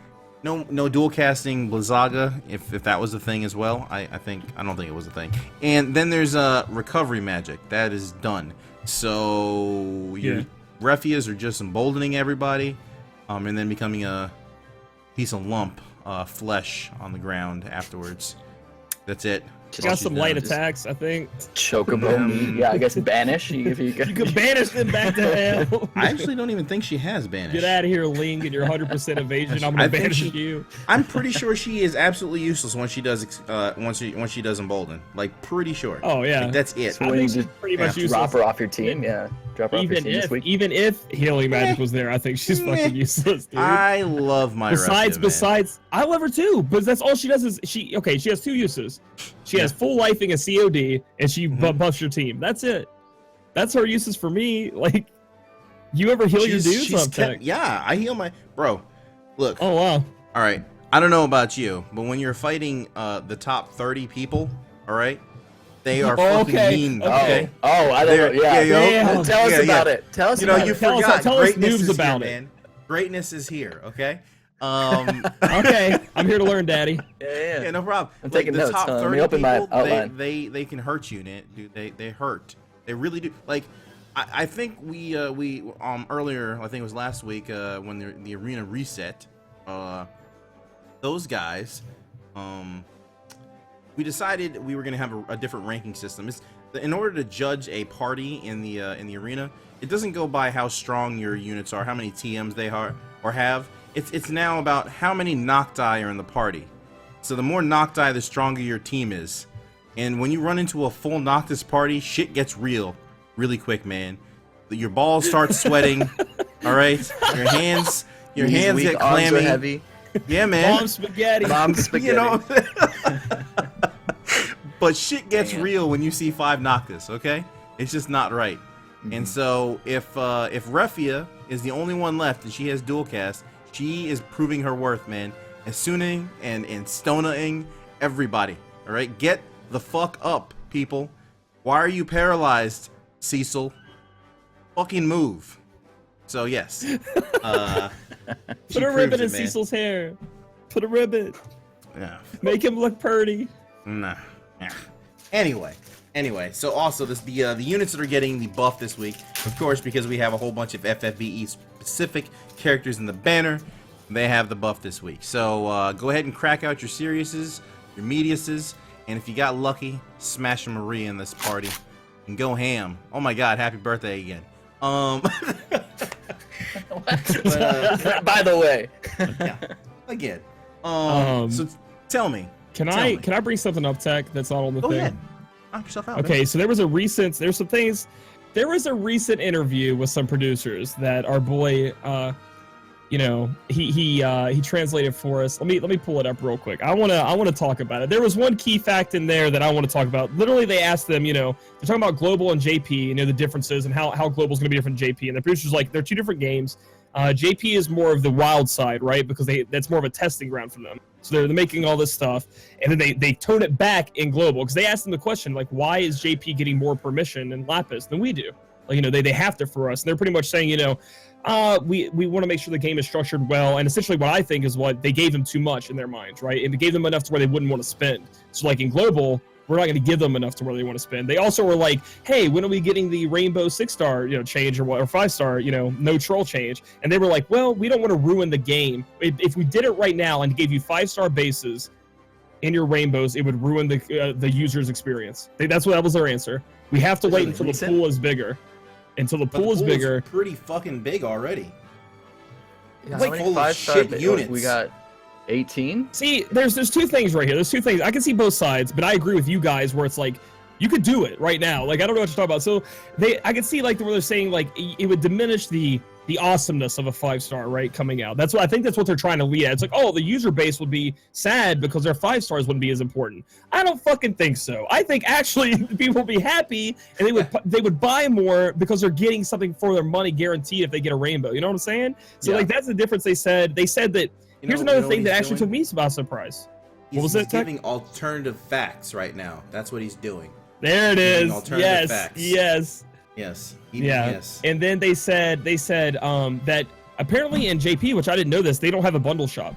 No dual casting Blizzaga if that was a thing as well. I don't think it was a thing. And then there's recovery magic that is done. So your Refias are just emboldening everybody. And then becoming a piece of lump flesh on the ground afterwards. That's it. She got some light attacks, I think. Chocobo meat. Yeah, I guess banish. You can banish them back to hell. I actually don't even think she has banish. Get out of here, Ling, and your 100% evasion. I'm gonna banish you. I'm pretty sure she is absolutely useless when she does once she does embolden. Like pretty sure. Oh yeah, like, that's it. So when you just pretty much drop her off your team, drop her off your team this week. Even if healing magic was there, I think she's fucking useless, dude. I love my Besides, I love her too, but that's all she does is she has two uses. She has full lifing and COD, and she buffs your team. That's it. That's her uses for me. Like, you ever heal your dudes on tech? Yeah, I heal my bro. Look. Oh wow. All right. I don't know about you, but when you're fighting the top 30 people, all right, they are fucking mean. Okay. Oh, I don't know. Yeah. Tell us about it. Tell us about it. You forgot. Tell us Greatness noobs is about here, it. man. Greatness is here. Okay. Okay, I'm here to learn, Daddy. Yeah, no problem. I'm taking the notes. top 30 Let me open my people, outline. they can hurt you, dude. They hurt. They really do. Like, I think we earlier, I think it was last week, when the arena reset, those guys, we decided we were gonna have a different ranking system. In order to judge a party in the arena, it doesn't go by how strong your units are, how many TMs they are or have. It's now about how many Nocti are in the party. So the more Nocti, the stronger your team is. And when you run into a full Noctis party, shit gets real really quick, man. Your balls start sweating. All right, your hands get clammy. Heavy. Yeah, man. Mom spaghetti. You know. But shit gets real when you see 5 Noctis. Okay, it's just not right. And so if Refia is the only one left and she has dual cast, she is proving her worth, man. And Suning and Stonaing everybody. All right, get the fuck up, people. Why are you paralyzed, Cecil? Fucking move. So yes. Put a ribbon in Cecil's hair. Put a ribbon. Yeah. Make him look pretty. Nah. Yeah. Anyway, so also the units that are getting the buff this week, of course, because we have a whole bunch of FFBE specific characters in the banner, they have the buff this week. So go ahead and crack out your Siriuses, your Mediuses, and if you got lucky, smash a Maria in this party and go ham. Oh my God, happy birthday again. By the way. Yeah, again. So tell me. Can I bring something up, Tech? That's not on the thing. Go ahead. Knock yourself out. Okay, so there was a recent interview with some producers that our boy, he translated for us. Let me pull it up real quick. I wanna talk about it. There was one key fact in there that I want to talk about. Literally, they asked them, they're talking about Global and JP, the differences and how Global is gonna be different than JP. And the producers like they're two different games. JP is more of the wild side, right? Because that's more of a testing ground for them. So they're making all this stuff, and then they tone it back in Global because they asked them the question like, why is JP getting more permission in Lapis than we do? Like, they have to for us. And they're pretty much saying, we want to make sure the game is structured well, and essentially what I think is what they gave them too much in their minds, right? And they gave them enough to where they wouldn't want to spend. So like in Global, we're not going to give them enough to where they want to spend. They also were like, hey, when are we getting the Rainbow 6-star, change or 5-star, no troll change? And they were like, well, we don't want to ruin the game. If we did it right now and gave you 5-star bases in your rainbows, it would ruin the user's experience. That was their answer. We have to wait until the pool is bigger. Until the pool is bigger. Pretty fucking big already. Yeah, like full of shit units. We got 18. See, there's two things right here. There's two things. I can see both sides, but I agree with you guys where it's like You could do it right now. Like, I don't know what you're talking about. So I could see like where they're saying like it would diminish the awesomeness of a 5-star, right, coming out. I think that's what they're trying to lead at. It's like, oh, the user base would be sad because their 5 stars wouldn't be as important. I don't fucking think so. I think actually people would be happy and they would buy more because they're getting something for their money guaranteed if they get a rainbow. You know what I'm saying? So like that's the difference. They said that. Here's another thing that actually took me by surprise. What was it? He's giving alternative facts right now. That's what he's doing. There it is. Alternative facts. Yes. Yes. And then they said that apparently in JP, which I didn't know this, they don't have a bundle shop.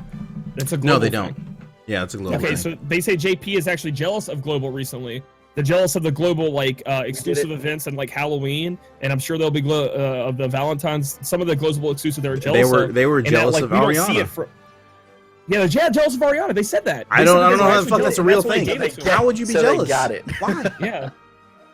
That's a global. No, they thing. don't. Yeah, it's a global. Okay, thing. so they say JP is actually jealous of global recently. They're jealous of the global like exclusive events and like Halloween, and I'm sure there'll be of the Valentines. Some of the global exclusive they're jealous of. They were jealous of Ariana. Yeah, jealous of Ariana. They said that. I don't know how the fuck that's a real thing. How would you be jealous? They got it. Why? Yeah.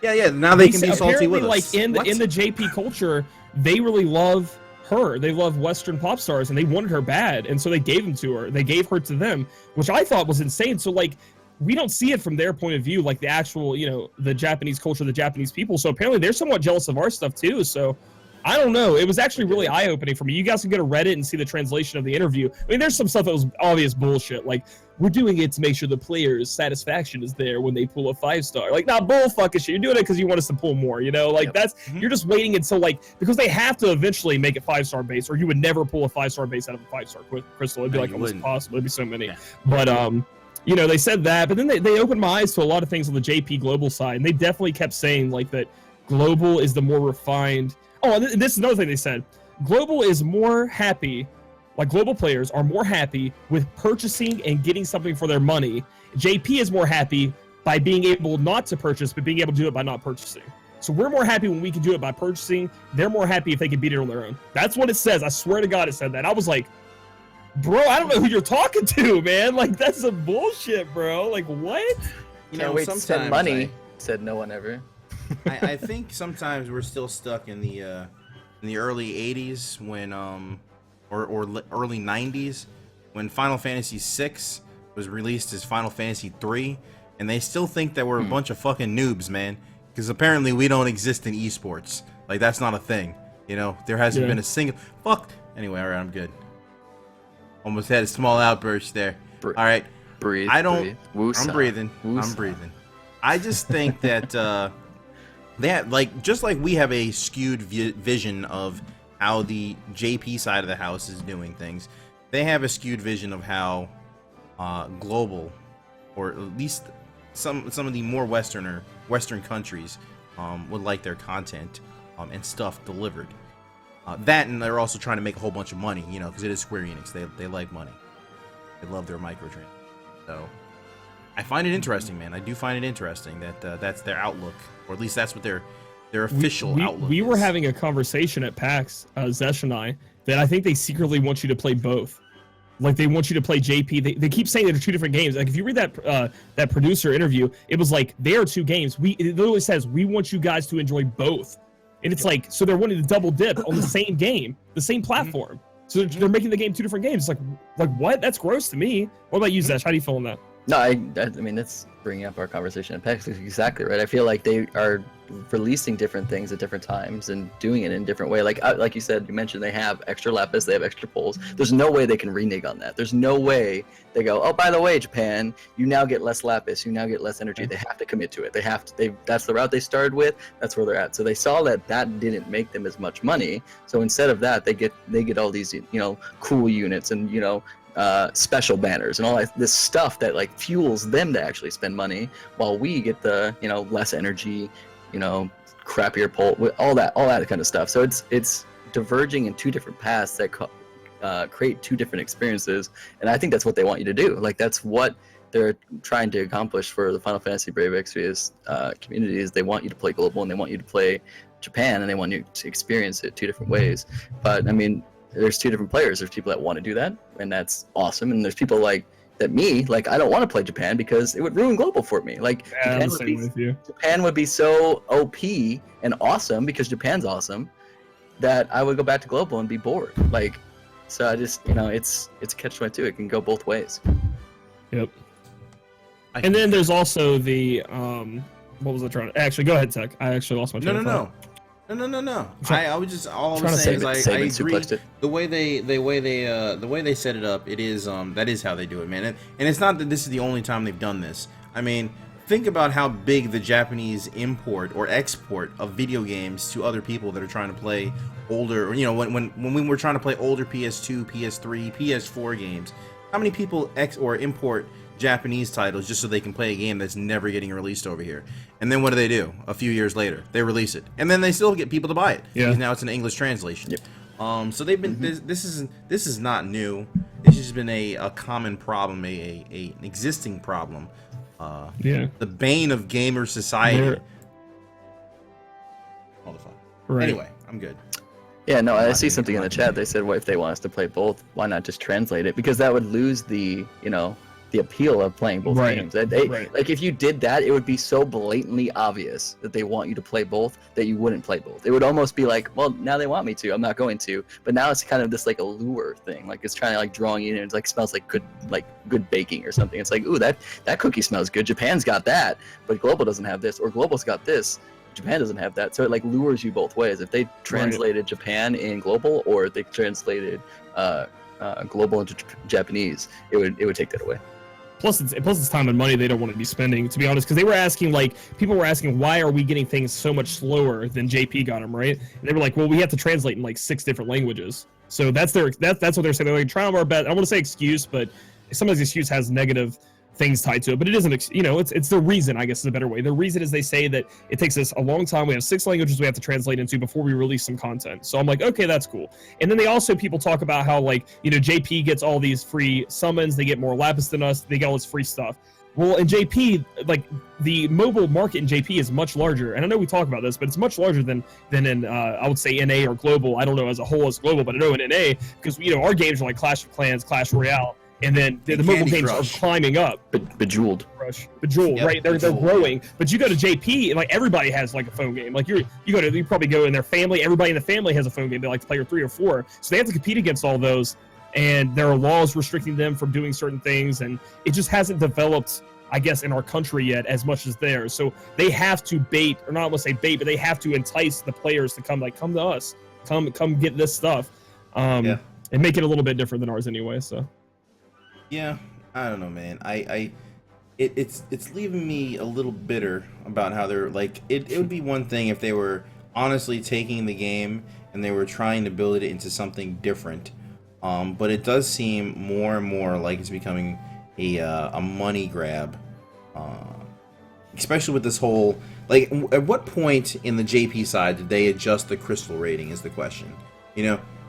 Yeah. Now they can be salty with us. Like in the JP culture, they really love her. They love Western pop stars, and they wanted her bad, and so they gave them to her. They gave her to them, which I thought was insane. So like, we don't see it from their point of view, like the actual, the Japanese culture, the Japanese people. So apparently they're somewhat jealous of our stuff too. So I don't know. It was actually really eye-opening for me. You guys can go to Reddit and see the translation of the interview. I mean, there's some stuff that was obvious bullshit. Like, we're doing it to make sure the player's satisfaction is there when they pull a 5-star. Like, nah, bullfucking shit. You're doing it because you want us to pull more, Like, you're just waiting until, like, because they have to eventually make it 5-star base, or you would never pull a 5-star base out of a 5-star crystal. It'd be, like, almost impossible. It'd be so many. Yeah. But, they said that. But then they opened my eyes to a lot of things on the JP Global side, and they definitely kept saying, like, that Global is the more refined... Oh, and this is another thing they said. Global is more happy, like global players are more happy with purchasing and getting something for their money. JP is more happy by being able not to purchase, but being able to do it by not purchasing. So we're more happy when we can do it by purchasing. They're more happy if they can beat it on their own. That's what it says. I swear to God it said that. I was like, bro, I don't know who you're talking to, man. Like, that's some bullshit, bro. Like, what? Can't wait to spend money, said no one ever. I think sometimes we're still stuck in the early 80s when or early 90s when Final Fantasy VI was released as Final Fantasy 3, and they still think that we're a bunch of fucking noobs, man, because apparently we don't exist in esports. Like, that's not a thing, there hasn't been a single anyway. All right, I'm good. Almost had a small outburst there. All right, breathe. I'm breathing. I just think that just like we have a skewed vision of how the JP side of the house is doing things, they have a skewed vision of how global, or at least some of the more Western countries would like their content and stuff delivered. That, and they're also trying to make a whole bunch of money, because it is Square Enix. They like money. They love their microtransactions. So I find it interesting, man. I do find it interesting that that's their outlook, or at least that's what their official outlook we is. were having a conversation at PAX, Rzesh and I, that I think they secretly want you to play both. Like, they want you to play JP. They keep saying they're 2 different games. Like, if you read that producer interview, it was like, they are 2 games. It literally says, we want you guys to enjoy both. And it's like, so they're wanting to double dip on the same game, the same platform. So they're making the game 2 different games. Like what? That's gross to me. What about you, Rzesh? How do you feel on that? No, I mean, that's bringing up our conversation at PAX. Exactly right. I feel like they are releasing different things at different times and doing it in a different way. Like you said, you mentioned they have extra lapis, they have extra pulls. There's no way they can renege on that. There's no way they go, oh, by the way, Japan, you now get less lapis, you now get less energy. They have to commit to it. That's the route they started with. That's where they're at. So they saw that didn't make them as much money. So instead of that, they get all these cool units and special banners and all this stuff that like fuels them to actually spend money, while we get the less energy, crappier pull, all that kind of stuff. So it's diverging in 2 different paths that create 2 different experiences, and I think that's what they want you to do. Like, that's what they're trying to accomplish for the Final Fantasy Brave Exvius community. Is they want you to play global, and they want you to play Japan, and they want you to experience it 2 different ways. But I mean, there's 2 different players. There's people that want to do that, and that's awesome. And there's people like me, like, I don't want to play Japan because it would ruin global for me. Like, Japan would be so OP and awesome because Japan's awesome that I would go back to global and be bored. Like, so I just, it's a catch-22. It can go both ways. Yep. And then there's also the what was I trying to actually go ahead, Tech? I actually lost my train of thought. No. I was just all I was Trying saying to is I agree. suplexed it. The way they set it up, it is that is how they do it, man. And it's not that this is the only time they've done this. I mean, think about how big the Japanese import or export of video games to other people that are trying to play older. You know, when we were trying to play older PS2, PS3, PS4 games, how many people import Japanese titles just so they can play a game that's never getting released over here? And then what do? A few years later, they release it, and then they still get people to buy it. Yeah. Because now it's an English translation. Yep. So they've been. This is not new. It's just been a common problem, an existing problem. Yeah. The bane of gamer society. Hold the fuck. Right. Anyway, I'm good. Yeah, no, I see something in the chat. They said, "What if they want us to play both? Why not just translate it? Because that would lose the, the appeal of playing both games. Like if you did that, it would be so blatantly obvious that they want you to play both that you wouldn't play both. It would almost be like, well, now they want me to, I'm not going to. But now it's kind of this like allure thing. Like it's trying to like drawing you in. It's like smells like good baking or something. It's like, ooh, that cookie smells good. Japan's got that, but Global doesn't have this, or Global's got this. Japan doesn't have that, so it like lures you both ways. If they translated Japan in Global, or if they translated Global into Japanese, it would take that away. Plus it's time and money they don't want to be spending, to be honest, because they were asking, people were asking, why are we getting things so much slower than JP got them, right? And they were like, well, we have to translate in like 6 different languages. So that's what they're saying. They're like trying our best. I don't want to say excuse, but some of the excuse has negative things tied to it, but it isn't, it's the reason, I guess is a better way. The reason is they say that it takes us a long time. We have 6 languages we have to translate into before we release some content. So I'm like, okay, that's cool. And then people talk about how JP gets all these free summons, they get more lapis than us, they get all this free stuff. Well, in JP, the mobile market in JP is much larger, and I know we talk about this, but it's much larger than in I would say NA or Global. I don't know as a whole as Global, but I know in NA, because our games are like Clash of Clans, Clash Royale. And then the mobile games are climbing up. Bejeweled, yep, right? They're growing. But you go to JP, and everybody has a phone game. You probably go in their family. Everybody in the family has a phone game. They like to play 3 or 4. So they have to compete against all those, and there are laws restricting them from doing certain things, and it just hasn't developed, I guess, in our country yet as much as theirs. So they have to bait, or not want to say bait, but they have to entice the players to come to us, come get this stuff, and make it a little bit different than ours anyway. So. Yeah, I don't know, man. It's leaving me a little bitter about how they're it would be one thing if they were honestly taking the game and they were trying to build it into something different. But it does seem more and more like it's becoming a money grab. Especially with this whole at what point in the JP side did they adjust the crystal rating is the question.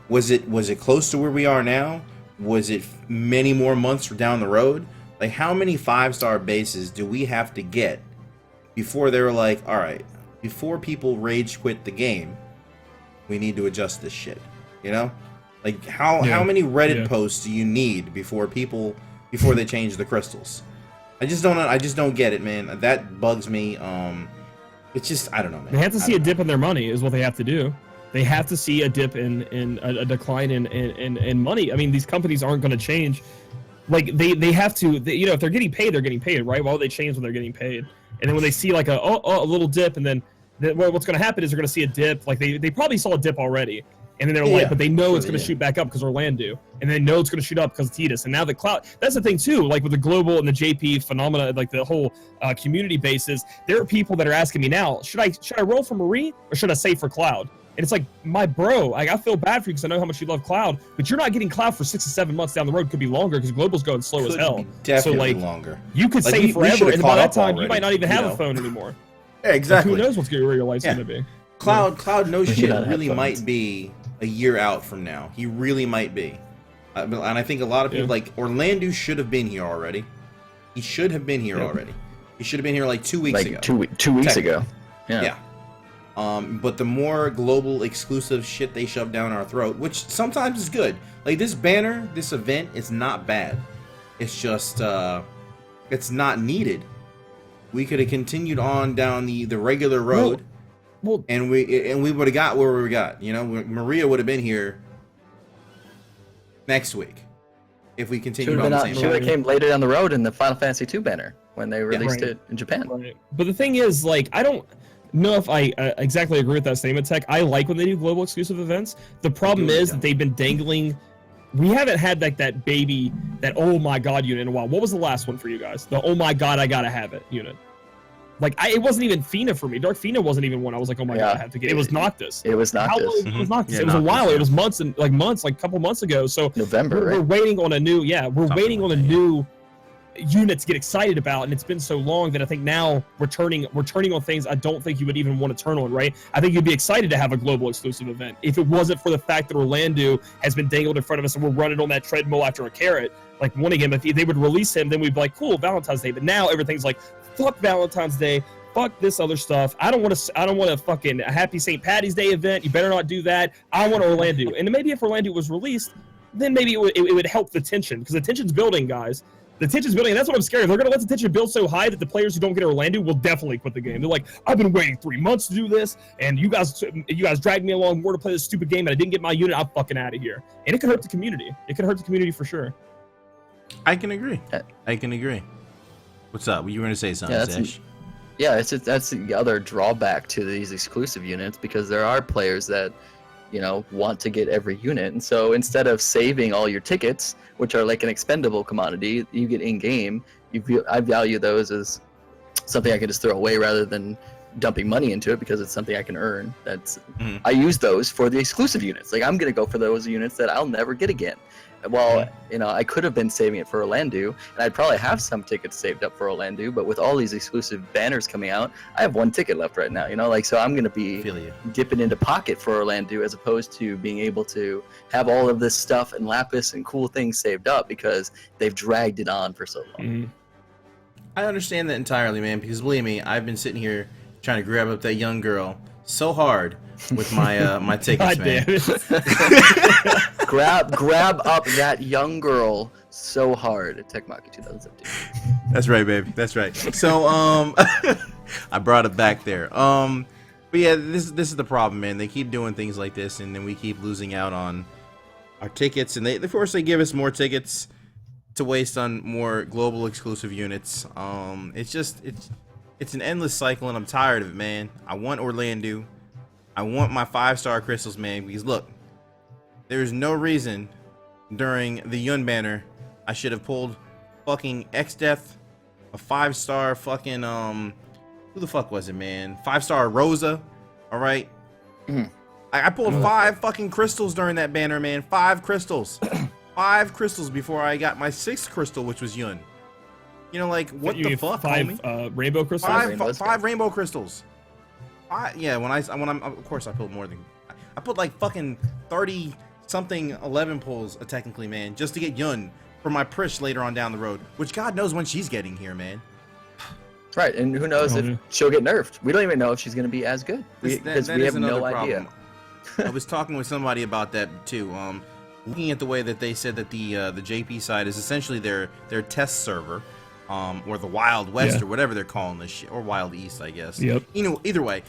Was it close to where we are now? Was it many more months down the road? How many 5-star bases do we have to get before they were like, all right, before people rage quit the game, we need to adjust this shit? How many Reddit posts do you need before they change the crystals? I just don't get it, man. That bugs me. It's just, I don't know, man. They have to see a dip in their money is what they have to do. They have to see a dip in a decline in money. I mean, these companies aren't going to change. They have to. If they're getting paid, they're getting paid, right? Why would they change when they're getting paid? And then when they see a little dip, and then what's going to happen is they're going to see a dip. They probably saw a dip already, and then they're but they know it's going to shoot back up because Orlando, and they know it's going to shoot up because Titus. And now the cloud. That's the thing too. With the global and the JP phenomena, the whole community bases, there are people that are asking me now, should I roll for Marie or should I save for Cloud? And it's my bro, I feel bad for you because I know how much you love Cloud, but you're not getting Cloud for 6 to 7 months down the road. Could be longer because Global's going slow as hell. Definitely longer. You could save forever, and by that time, you might not even have a phone anymore. Yeah, exactly. Who knows where your life's going to be. Cloud knows shit really might be a year out from now. He really might be. And I think a lot of people, Orlando should have been here already. He should have been here already. He should have been here 2 weeks ago. 2 weeks ago. Yeah. But the more global exclusive shit they shove down our throat, which sometimes is good. This banner, this event, is not bad. It's just, it's not needed. We could have continued on down the regular road, and we would have got where we got. Maria would have been here next week. if we continue Should on the have same should have path. came later down the road in the Final Fantasy 2 banner when they released Right. it in Japan. Right. But the thing is, like, I don't know if I exactly agree with that statement, Tech. I like when they do global exclusive events. The problem is that they've been dangling. We haven't had like that baby, that oh my god unit in a while. What was the last one for you guys? The oh my god, I gotta have it unit. Like, it wasn't even Fina for me. Dark Fina wasn't even one I was like, oh my god, I have to get. It was Noctis. It was How long Noctis. it was Noctis? Yeah, It was a Noctis, while. yeah. It was months, like a couple months ago. So November, we're right? waiting on a new. Yeah, we're Something waiting like on a that, yeah. new unit to get excited about, and it's been so long that I think now we're turning on things I don't think you would even want to turn on, right? I think you'd be excited to have a global exclusive event if it wasn't for the fact that Orlando has been dangled in front of us and we're running on that treadmill after a carrot, like wanting him. If they would release him, then we'd be like, cool, Valentine's Day. But now everything's like, fuck Valentine's Day. Fuck this other stuff. I don't want a fucking Happy St. Patty's Day event. You better not do that. I want Orlando. And maybe if Orlando was released, then maybe it would help the tension, because the tension's building, guys. The tension's building, and that's what I'm scared of. They're going to let the tension build so high that the players who don't get Orlando will definitely quit the game. They're like, I've been waiting 3 months to do this, and you guys dragged me along more to play this stupid game, and I didn't get my unit. I'm fucking out of here. And it could hurt the community. It could hurt the community for sure. I can agree. I can agree. What's up? You were going to say something, Yeah, Rzesh? Yeah, that's the other drawback to these exclusive units, because there are players that, you know, want to get every unit, and so instead of saving all your tickets, which are like an expendable commodity, you get in game. I value those as something I can just throw away rather than dumping money into it, because it's something I can earn. I use those for the exclusive units. Like, I'm gonna go for those units that I'll never get again. Well, you know, I could have been saving it for Orlando, and I'd probably have some tickets saved up for Orlando, but with all these exclusive banners coming out, I have 1 ticket left right now, you know, like, so I'm going to be Feel you. dipping into pocket for Orlando as opposed to being able to have all of this stuff and lapis and cool things saved up because they've dragged it on for so long. I understand that entirely, man, because believe me, I've been sitting here trying to grab up that young girl so hard with my my tickets, God man. damn it. grab up that young girl so hard at Techmaki 2017. That's right, baby. That's right. So, I brought it back there. But yeah, this is the problem, man. They keep doing things like this, and then we keep losing out on our tickets, and of course they give us more tickets to waste on more global exclusive units. It's an endless cycle, and I'm tired of it, man. I want Orlando. I want my 5-star crystals, man, because look, there's no reason during the Yun banner I should have pulled fucking X-Death, a 5-star fucking, who the fuck was it, man? 5-star Rosa, alright? I pulled 5 fucking crystals during that banner, man. 5 crystals. 5 crystals before I got my 6th crystal, which was Yun. You know, like, what the fuck, 5 homie? rainbow crystals? 5 rainbow crystals. Yeah, when I'm of course I pulled more than I put like fucking 30 something 11 pulls technically, man, just to get Yun for my Prish later on down the road, which God knows when she's getting here, man. Right, and who knows if she'll get nerfed. We don't even know if she's going to be as good because we have no idea. I was talking with somebody about that too. Looking at the way that they said that the JP side is essentially their test server, or the Wild West or whatever they're calling this shit, or Wild East, I guess. Yep. You know, either way,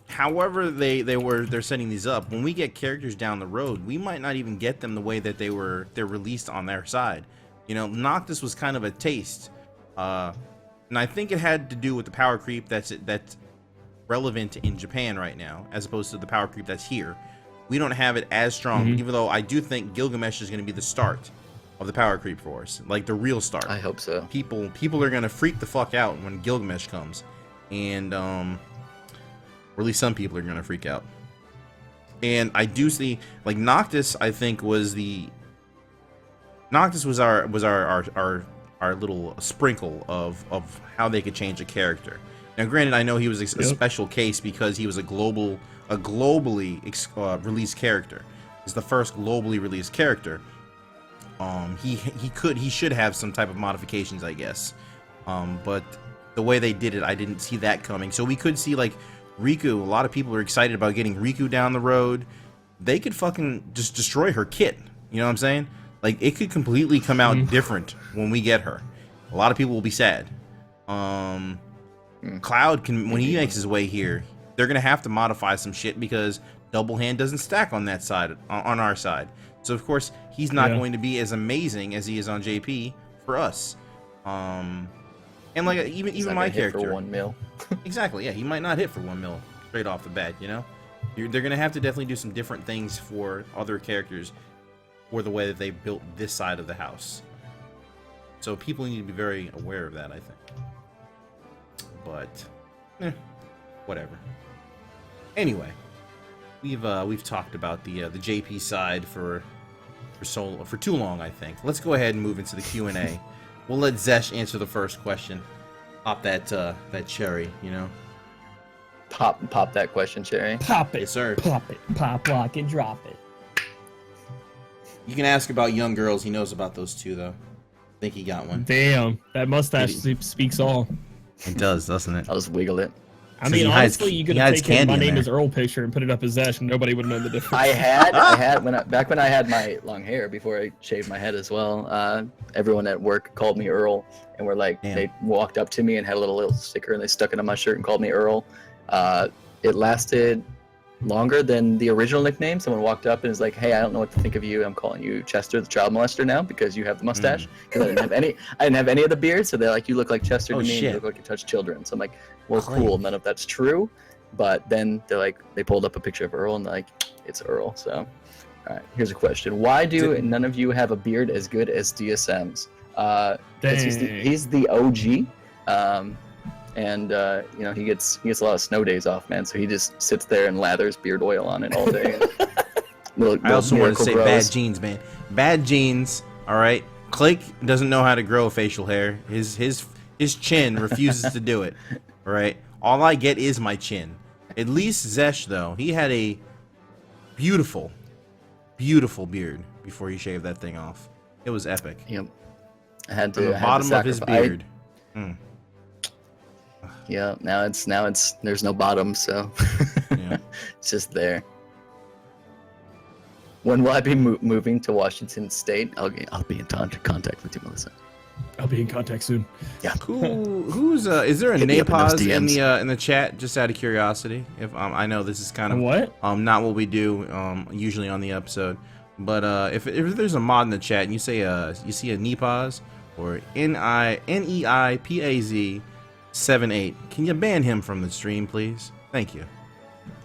however they're setting these up, when we get characters down the road, we might not even get them the way that they're released on their side. You know, Noctis was kind of a taste, and I think it had to do with the power creep that's relevant in Japan right now, as opposed to the power creep that's here. We don't have it as strong, even though I do think Gilgamesh is going to be the start of the power creep for us, like the real start. I hope so. People are going to freak the fuck out when Gilgamesh comes, and or at least some people are going to freak out. And I do see, like, Noctis, I think was our little sprinkle of how they could change a character. Now, granted, I know he was a special case because he was a globally released character. He's the first globally released character. He should have some type of modifications, I guess. But the way they did it, I didn't see that coming. So we could see, like, Riku. A lot of people are excited about getting Riku down the road. They could fucking just destroy her kit. You know what I'm saying? Like, it could completely come out different when we get her. A lot of people will be sad. Cloud can, when he makes his way here, they're gonna have to modify some shit because double hand doesn't stack on that side, on our side. So of course he's not Yeah. going to be as amazing as he is on JP for us. And like He's even not my gonna hit for character, 1 mil. exactly, yeah, he might not hit for 1 mil straight off the bat. You know, they're gonna have to definitely do some different things for other characters for the way that they built this side of the house. So people need to be very aware of that, I think. But, whatever. Anyway, we've talked about the JP side for too long, I think. Let's go ahead and move into the Q&A. We'll let Rzesh answer the first question. Pop that cherry, you know. Pop that question, Cherry. Pop it. Yes, sir. Pop it. Pop, lock, and drop it. You can ask about young girls. He knows about those two, though. I think he got one. Damn, that mustache speaks all. It does, doesn't it? I'll just wiggle it. I So mean, he hides- honestly, you could he have hides taken candy My in Name there. is Earl picture and put it up as Rzesh, and nobody would know the difference. I had back when I had my long hair before I shaved my head as well. Everyone at work called me Earl, and were like, Damn. they walked up to me and had a little sticker, and they stuck it on my shirt and called me Earl. It lasted longer than the original nickname. Someone walked up and was like, "Hey, I don't know what to think of you. I'm calling you Chester, the child molester, now because you have the mustache." Because I didn't have any of the beard, so they're like, "You look like Chester Oh, to me. shit. And you look like you touch children." So I'm like, "Well, Clay. cool. None of that's true." But then they're like, they pulled up a picture of Earl and they're like, "It's Earl." So, all right, here's a question: why do none of you have a beard as good as DSM's? 'Cause he's the OG. And you know, he gets a lot of snow days off, man. So he just sits there and lathers beard oil on it all day. I also want to say Miracle Bros. bad genes, man. Bad genes. All right. Clay doesn't know how to grow facial hair. His chin refuses to do it. All right. All I get is my chin. At least Rzesh, though, he had a beautiful, beautiful beard before he shaved that thing off. It was epic. Yep. I had to. From the I had to bottom of his sacrifice- beard. Yeah. Now it's there's no bottom, so Yeah. it's just there. When will I be moving to Washington State? I'll be in contact with you, Melissa. I'll be in contact soon. Yeah. Who's is there a Hit me up in those napause in the chat? Just out of curiosity, if I know this is kind of What? not what we do usually on the episode, but if there's a mod in the chat and you say you see a nepause or NEIPAZ 78, can you ban him from the stream, please? Thank you.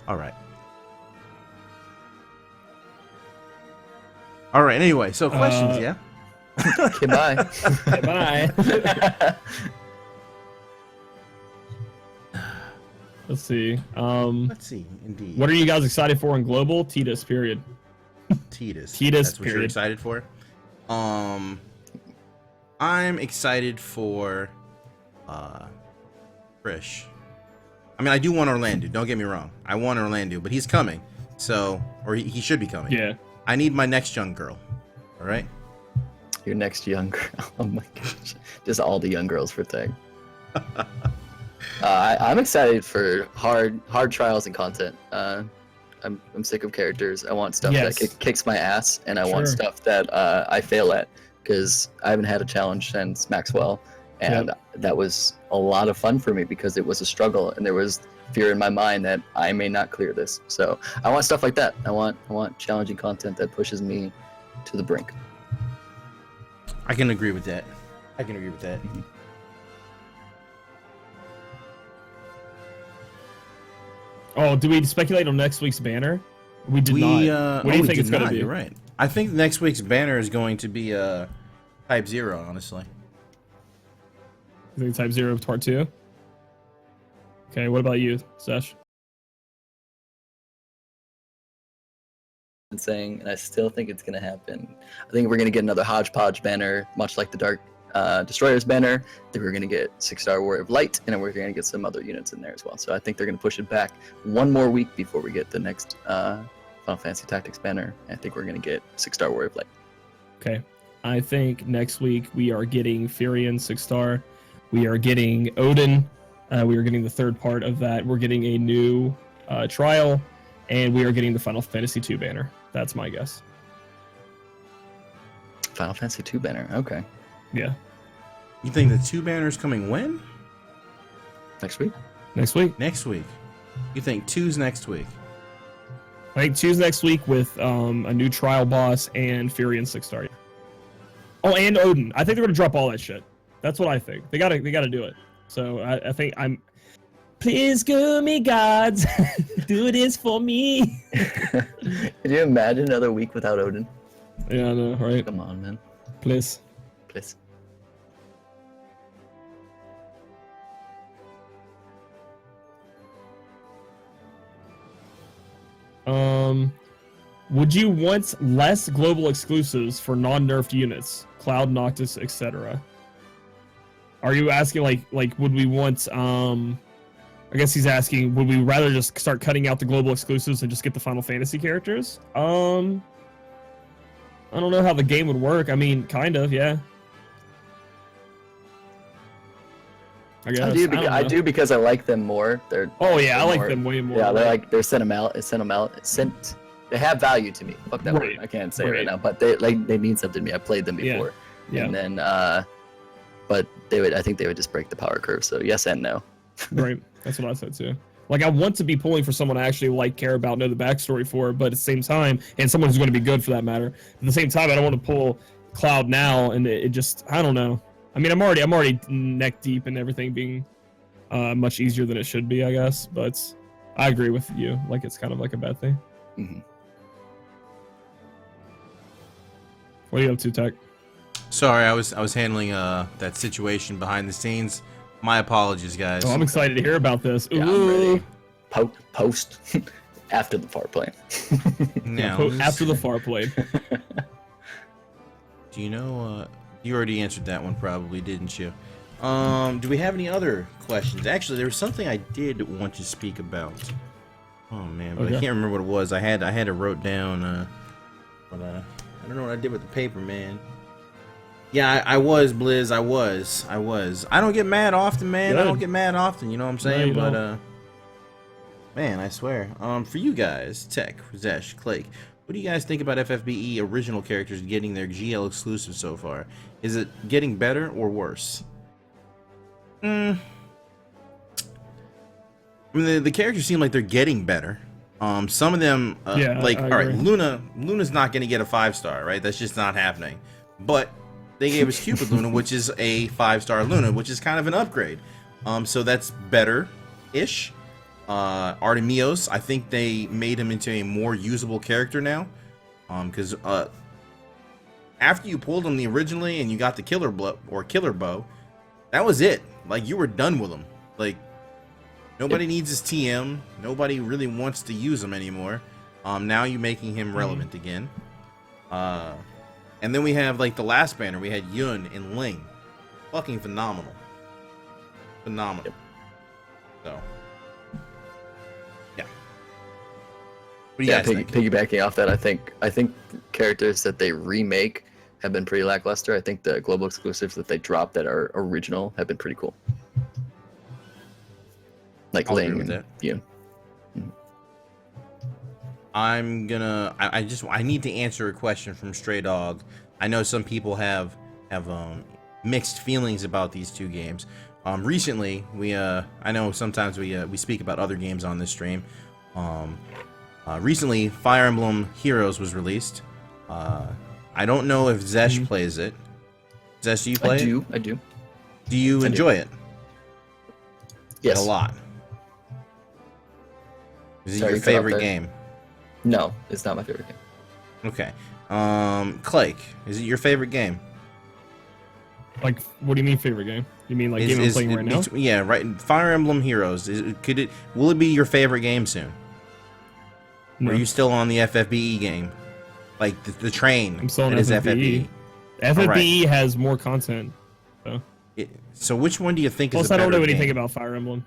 All right. Anyway, so questions, yeah. Okay, bye. Bye. Let's see. Let's see. Indeed. What are you guys excited for in global? Titus, period. Titus. Titus, That's what you're period. excited for. I'm excited for Frisch. I mean, I do want Orlando. Don't get me wrong. I want Orlando, but he's coming. So, or he should be coming. Yeah. I need my next young girl. All right. Your next young girl. Oh my gosh. Just all the young girls for Tag. I'm excited for hard trials and content. I'm sick of characters. I want stuff Yes. that kicks my ass, and I want Sure. stuff that I fail at, because I haven't had a challenge since Maxwell, and that was a lot of fun for me because it was a struggle, and there was fear in my mind that I may not clear this. So I want stuff like that. I want challenging content that pushes me to the brink. I can agree with that. Oh, do we speculate on next week's banner? We did not. What do you think it's going to be? You're right. I think next week's banner is going to be Type 0, honestly. You think Type 0 Part 2? Okay, what about you, Rzesh? Saying, and I still think it's going to happen. I think we're going to get another hodgepodge banner, much like the Dark Destroyers banner. I think we're going to get 6-star Warrior of Light, and then we're going to get some other units in there as well. So I think they're going to push it back one more week before we get the next Final Fantasy Tactics banner. I think we're going to get 6-star Warrior of Light. Okay. I think next week we are getting Furion 6-star. We are getting Odin. We are getting the third part of that. We're getting a new trial, and we are getting the Final Fantasy 2 banner. That's my guess. Final Fantasy 2 banner. Okay. Yeah. You think the 2 banners coming when? Next week? Next week. Next week. You think 2's next week? I think Tuesday next week with a new trial boss and Fury and 6-star. Oh, and Odin. I think they're gonna drop all that shit. That's what I think. They gotta do it. So I think I'm. Please give me gods, do this for me. Can you imagine another week without Odin? Yeah, I know, right? Come on, man. Please. Please. Would you want less global exclusives for non-nerfed units, Cloud, Noctis, etc.? Are you asking like would we want I guess he's asking would we rather just start cutting out the global exclusives and just get the Final Fantasy characters? I don't know how the game would work. I mean, kind of, yeah. I guess. I do because I like them more. They're I like them way more. Yeah, they're sentimental. They have value to me. Fuck that word. I can't say it right now, but they mean something to me. I played them before. Yeah. And then but I think they would just break the power curve. So yes and no. Right. That's what I said too. Like I want to be pulling for someone I actually care about, know the backstory for, but at the same time, and someone who's going to be good for that matter. At the same time, I don't want to pull Cloud now, and it just I don't know. I mean, I'm already neck deep in everything being much easier than it should be, I guess. But I agree with you. Like it's kind of like a bad thing. Mm-hmm. What are you up to, Tech? Sorry, I was handling that situation behind the scenes. My apologies, guys. Oh, I'm excited to hear about this. Yeah, I'm ready. Post after the Farplane. After the Farplane. Do you know? You already answered that one, probably, didn't you? Do we have any other questions? Actually, there was something I did want to speak about. Oh man, but I can't remember what it was. I had it wrote down, but I don't know what I did with the paper, man. Yeah, I was, Blizz. I was. I don't get mad often, man. Good. I don't get mad often. You know what I'm saying? No, you but man, I swear. For you guys, Tech, Rzesh, Clake, what do you guys think about FFBE original characters getting their GL exclusive so far? Is it getting better or worse? I mean, the characters seem like they're getting better. Some of them, all right, Luna's not going to get a 5-star, right? That's just not happening. But they gave us Cupid Luna, which is a 5-star Luna, which is kind of an upgrade. So that's better-ish. Artemios, I think they made him into a more usable character now. Because after you pulled him originally and you got the killer bow, that was it. Like, you were done with him. Like, nobody needs his TM. Nobody really wants to use him anymore. Now you're making him relevant again. And then we have, like, the last banner. We had Yun and Ling. Fucking phenomenal. Phenomenal. So, yeah. What do you guys think? Piggybacking off that, I think characters that they remake have been pretty lackluster. I think the global exclusives that they dropped that are original have been pretty cool. Like Ling and Yun. I need to answer a question from Stray Dog. I know some people have mixed feelings about these two games. Recently, I know sometimes we speak about other games on this stream. Recently, Fire Emblem Heroes was released. I don't know if Rzesh plays it. Rzesh, do you play it? I do. Do you enjoy it? Yes. A lot. Is it your favorite game? No, it's not my favorite game. Okay. Clake, is it your favorite game? Like, what do you mean favorite game? You mean like game I'm playing right now? Yeah, right. Fire Emblem Heroes. Will it be your favorite game soon? No. Or are you still on the FFBE game? Like the train. I'm still on FFBE. FFBE has more content. So which one do you think is Plus, a better I don't know anything game? about Fire Emblem.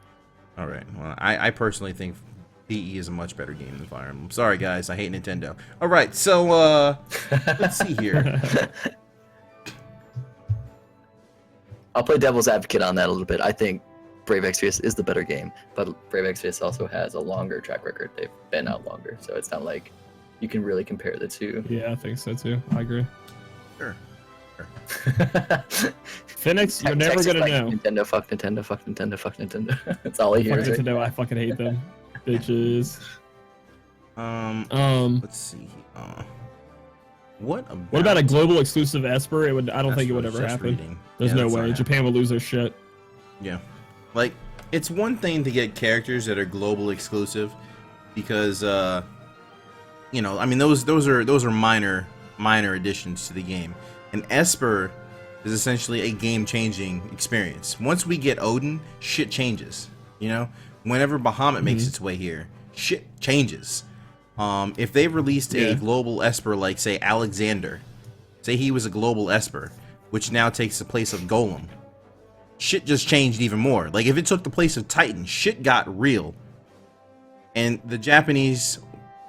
All right. Well, I personally think PE is a much better game than Fire Emblem. Sorry, guys. I hate Nintendo. All right. So, let's see here. I'll play devil's advocate on that a little bit. I think Brave Exvius is the better game, but Brave Exvius also has a longer track record. They've been out longer, so it's not like you can really compare the two. Yeah, I think so too. I agree. Sure. Phoenix, you're never gonna know. Nintendo, fuck Nintendo, fuck Nintendo, fuck Nintendo. That's all he hears. Fuck Nintendo, I fucking hate them. Bitches. Let's see. What about a global exclusive Esper? I don't think it would Esper, ever just happen. reading. There's Yeah, no that's not way. happening. Japan would lose their shit. Yeah, like it's one thing to get characters that are global exclusive, because you know, I mean those are minor additions to the game. And Esper is essentially a game-changing experience. Once we get Odin, shit changes. You know, whenever Bahamut makes its way here, shit changes. If they released a global Esper, like say Alexander, say he was a global Esper, which now takes the place of Golem, shit just changed even more. Like if it took the place of Titan, shit got real, and the Japanese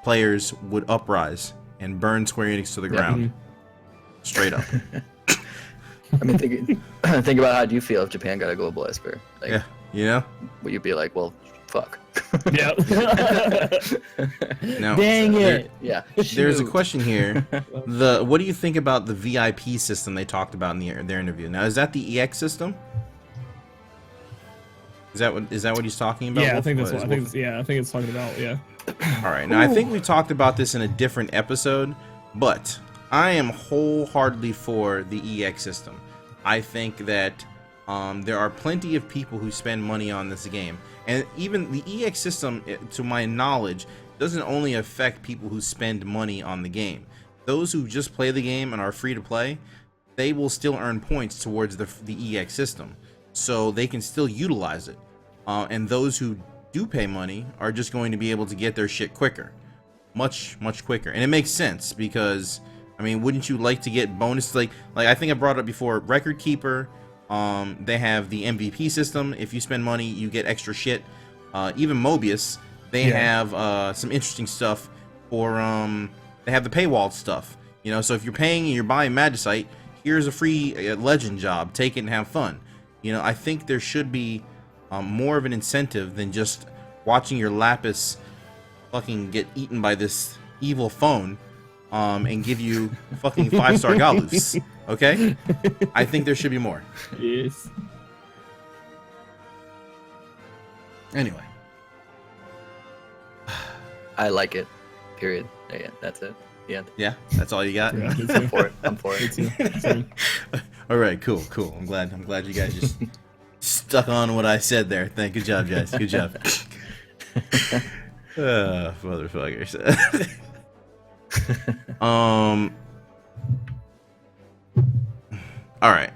players would uprise and burn Square Enix to the ground, straight up. I mean, think about how do you feel if Japan got a global Esper? Like, Yeah, you know. would you be like, well, fuck? Yeah. Now, Dang it. Yeah. There's a question here. What do you think about the VIP system they talked about in their interview? Now, is that the EX system? Is that what he's talking about? Yeah, I Wolf? think that's Or what is I Wolf- think it's talking about. Yeah. All right. Now, I think we talked about this in a different episode, but I am wholeheartedly for the EX system. I think that there are plenty of people who spend money on this game. And even the EX system, to my knowledge, doesn't only affect people who spend money on the game. Those who just play the game and are free to play, they will still earn points towards the EX system. So they can still utilize it. And those who do pay money are just going to be able to get their shit quicker. Much quicker. And it makes sense because, I mean, wouldn't you like to get bonus? Like I think I brought it up before, Record Keeper, they have the MVP system. If you spend money, you get extra shit. Even Mobius, they have some interesting stuff for, they have the paywall stuff. You know, so if you're paying and you're buying Magicite, here's a free legend job. Take it and have fun. You know, I think there should be more of an incentive than just watching your Lapis fucking get eaten by this evil phone and give you fucking 5-star Galus. Okay? I think there should be more. Yes. Anyway. I like it. Period. Yeah, that's it. Yeah. Yeah? That's all you got? Yeah, me I'm too. for it. I'm for Me it. too. Same. All right, cool. I'm glad you guys just stuck on what I said there. Good job, guys. Good job. Motherfuckers. All right.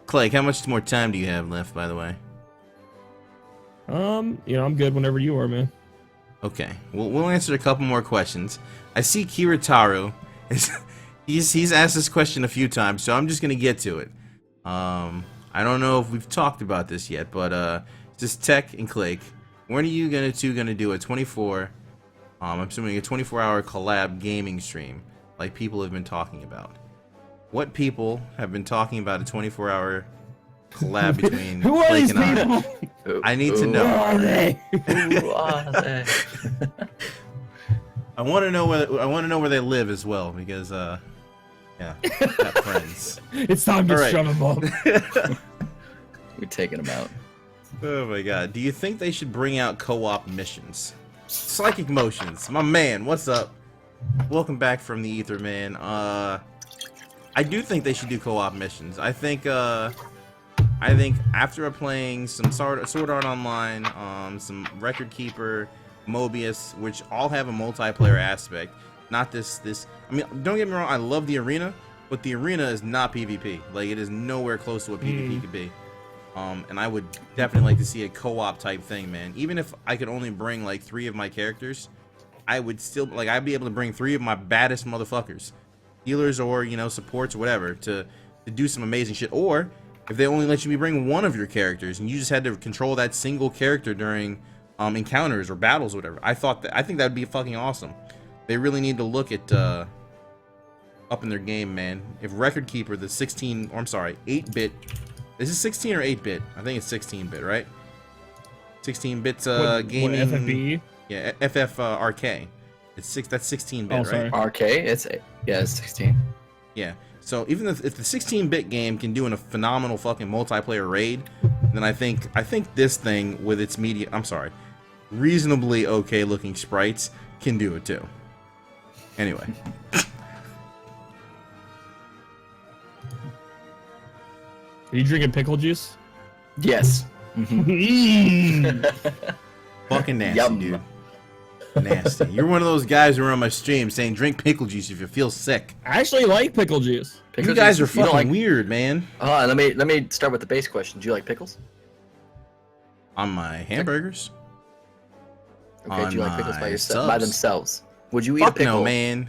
Clay, how much more time do you have left, by the way? You know, I'm good whenever you are, man. Okay. We'll answer a couple more questions. I see Kiritaru. He's asked this question a few times, so I'm just gonna get to it. I don't know if we've talked about this yet, but just Tech and Clake, when are you gonna do a 24? I'm assuming a 24-hour collab gaming stream, like people have been talking about. What people have been talking about a 24-hour collab between Who are Clake these and I? people? I need to Who know. are they? Who are they? I want to know where they live as well, because yeah, got friends. It's time to All right. shove them up. We're taking them out. Oh my god. Do you think they should bring out co-op missions? Psychic Motions, my man, what's up? Welcome back from the ether, man. I do think they should do co-op missions. I think after playing some Sword Art Online, some Record Keeper, Mobius, which all have a multiplayer aspect, not this I mean, don't get me wrong, I love the arena, but the arena is not PvP. Like, it is nowhere close to what PvP could be. And I would definitely like to see a co-op type thing, man. Even if I could only bring like 3 of my characters, I would still, like, I'd be able to bring 3 of my baddest motherfuckers, healers or, you know, supports or whatever, to do some amazing shit. Or if they only let you bring 1 of your characters and you just had to control that single character during encounters or battles or whatever, I think that'd be fucking awesome. They really need to look at up in their game, man. If Record Keeper, the 8-bit. Is it 16 or 8-bit? I think it's 16-bit, right? 16-bit gaming. What, FFB? Yeah, FFRK. That's 16-bit, Oh, sorry. right? RK? It's 16. Yeah. So even if the 16-bit game can do in a phenomenal fucking multiplayer raid, then I think this thing with its reasonably okay looking sprites can do it too. Anyway. Are you drinking pickle juice? Yes. Fucking nasty, Yum. dude. Nasty. You're one of those guys who are on my stream saying drink pickle juice if you feel sick. I actually like pickle juice. Pickle You guys juice, are you don't fucking like- weird, man. Oh, let me start with the base question. Do you like pickles? On my hamburgers. Okay, do you like pickles my by yourself, by subs. themselves? Would you eat a Fuck pickle? no, man.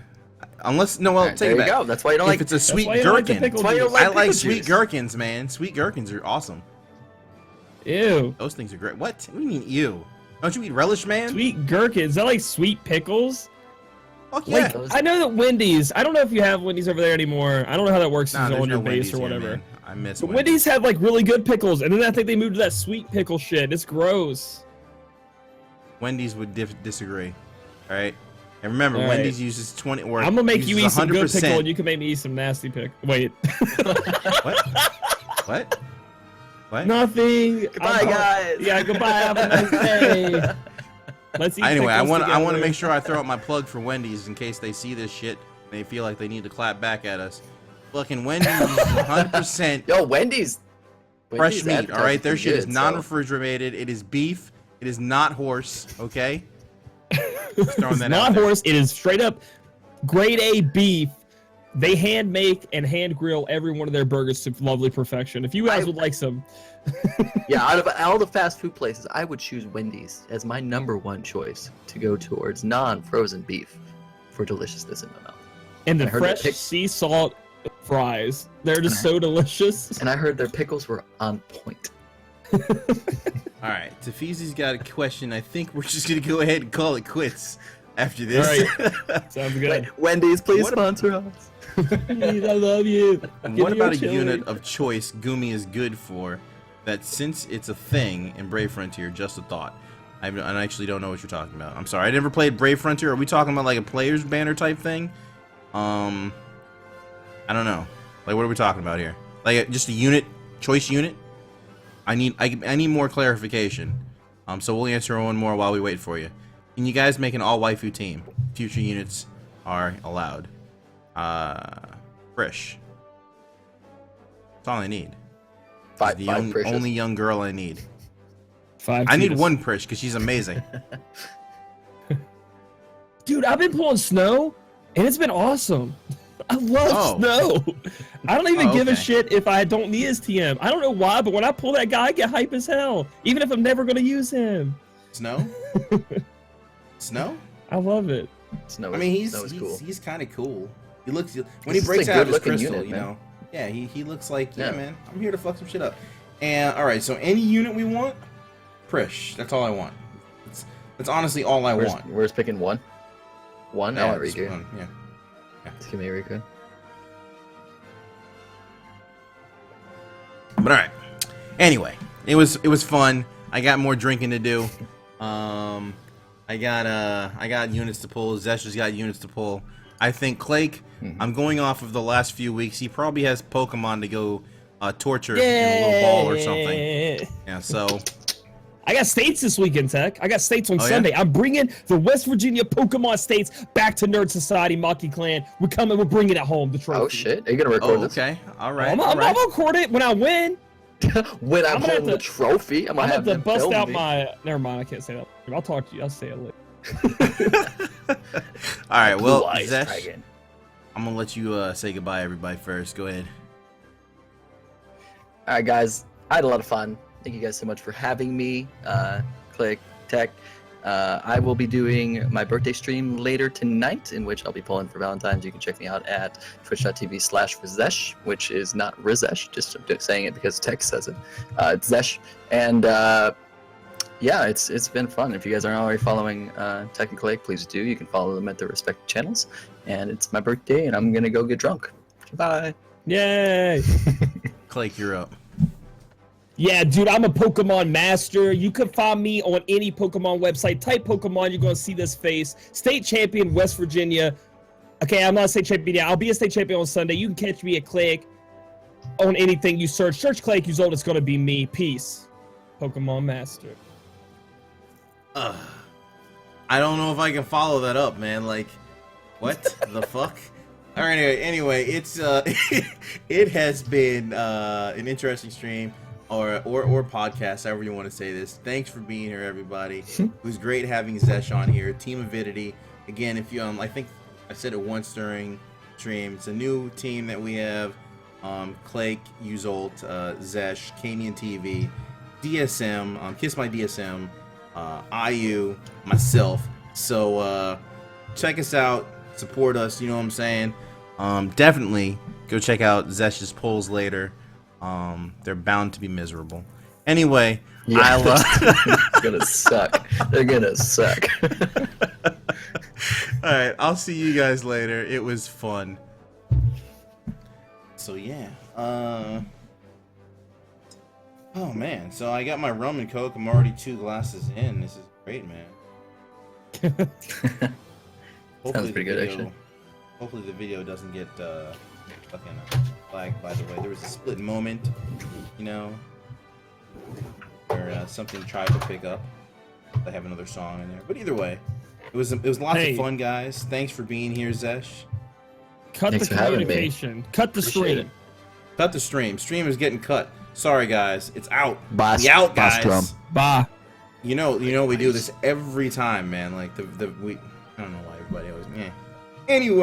Unless no, well, Alright, take there it you back. go. That's why you don't If like. it's a sweet why you don't like the gherkin, pickle That's why you don't juice. like I like pickle sweet juice. gherkins, man. Sweet gherkins are awesome. Ew. Those things are great. What? What do you mean, ew? Don't you eat relish, man? Sweet gherkins. Is that like sweet pickles? Fuck yeah. Like, I know that Wendy's. I don't know if you have Wendy's over there anymore. I don't know how that works Nah, on there's your no base Wendy's or here, whatever. man. I miss But Wendy's. Wendy's had like really good pickles, and then I think they moved to that sweet pickle shit. It's gross. Wendy's would disagree. All right. And remember, All right. Wendy's uses 20 or I'm gonna make you eat uses some good 100%. pickle, and you can make me eat some nasty pickle. Wait. What? What? What? Nothing. Goodbye, guys. Yeah, goodbye. Have a nice day. Let's eat Anyway, I pickles want to together. make sure I throw out my plug for Wendy's in case they see this shit and they feel like they need to clap back at us. Fucking Wendy's uses 100% Yo, Wendy's. fresh meat. All right, their advertising shit is good, so- non-refrigerated. It is beef. It is not horse. Okay. Just throwing It's that not out there. horse. It is straight up grade A beef. They hand make and hand grill every one of their burgers to lovely perfection. If you guys would like some, Yeah, out of all the fast food places, I would choose Wendy's as my #1 choice to go towards non-frozen beef for deliciousness in my mouth. and the I heard that fresh sea salt fries, they're just so delicious. And I heard their pickles were on point. All right, Tafizi's got a question. I think we're just gonna go ahead and call it quits after this. Sounds good. Wendy's, please What- sponsor us. Please, I love you. Give What me your about a chili. unit of choice Gumi is good for? That since it's a thing in Brave Frontier, just a thought. I actually don't know what you're talking about. I'm sorry, I never played Brave Frontier. Are we talking about like a player's banner type thing? I don't know. Like, what are we talking about here? Like, just a unit, choice unit? I need more clarification. So we'll answer one more while we wait for you. Can you guys make an all waifu team? Future units are allowed. Frisch. That's all I need. Five The Prishes. only young girl I need. 5 I need Cheetos. one Prish because she's amazing. Dude, I've been pulling snow, and it's been awesome. I love snow. I don't even give a okay. shit if I don't need his TM. I don't know why, but when I pull that guy, I get hype as hell, even if I'm never gonna use him. Snow? Snow? I love it. Snow I mean, Snow is cool. he's kind of cool. He looks when He's he just breaks a out of his good-looking crystal, unit, you man. know. Yeah, he looks like yeah, Yeah. man. I'm here to fuck some shit up. And all right, so any unit we want, Prish. That's all I want. That's honestly all I want. We're just picking one. One. I Yeah, want just Riku. one, yeah. Just give me Riku. But all right. Anyway, it was fun. I got more drinking to do. I got units to pull. Rzesh has got units to pull. I think Clake. I'm going off of the last few weeks. He probably has Pokemon to go torture in a little ball or something. Yeah. So I got states this weekend, Tech. I got states on Oh, yeah? Sunday. I'm bringing the West Virginia Pokemon states back to Nerd Society, Maki Clan. We're coming. We're bringing it home. The trophy. Oh shit! Are you gonna record this? okay. All right. I'm all right. gonna record it when I win. When I'm I'm gonna have holding the to- trophy, I'm gonna I'm have gonna have to them bust film out me. my. Never mind. I can't say that. I'll talk to you. I'll say it later. All right. Blue Well, Eyes Rzesh, Dragon. I'm gonna let you say goodbye, everybody. First, go ahead. All right, guys. I had a lot of fun. Thank you guys so much for having me. Click Tech. I will be doing my birthday stream later tonight, in which I'll be pulling for Valentine's. You can check me out at twitch.tv/Rzesh, which is not Rzesh, just saying it because Tech says it. It's Rzesh. And yeah, it's been fun. If you guys aren't already following Tech and Clay, please do. You can follow them at their respective channels. And it's my birthday, and I'm going to go get drunk. Bye. Yay! Clake, you're up. Yeah, dude, I'm a Pokemon master. You can find me on any Pokemon website. Type Pokemon, you're gonna see this face. State champion, West Virginia. Okay, I'm not a state champion yet. I'll be a state champion on Sunday. You can catch me at Click on anything you search. Search Click, use old, it's gonna be me. Peace. Pokemon master. I don't know if I can follow that up, man. Like, what the fuck? All right. Anyway, it's it has been an interesting stream or podcast, however you want to say this. Thanks for being here, everybody. It was great having Rzesh on here. Team Avidity. Again, if you I think I said it once during stream. It's a new team that we have. Clake, Uzolt, Rzesh, Kamian TV, DSM, Kiss My DSM, IU, myself. So check us out, support us, you know what I'm saying? Definitely go check out Zesh's polls later. They're bound to be miserable. Anyway, yeah, it's gonna suck. They're gonna suck. Alright, I'll see you guys later. It was fun. So yeah, oh man, so I got my rum and coke. I'm already 2 glasses in. This is great, man. Sounds pretty good, actually. Hopefully the video doesn't get fucking flagged. By the way, there was a split moment, you know, where something tried to pick up. I have another song in there, but either way, it was lots of fun, guys. Thanks for being here, Rzesh. Cut Thanks the for having me. communication. Cut the stream. Cut the stream. Stream is getting cut. Sorry, guys. It's out. Bye, We out, guys. Drum. Bye. You know, we do this every time, man. Like we. I don't know why everybody always. Yeah. Anyway.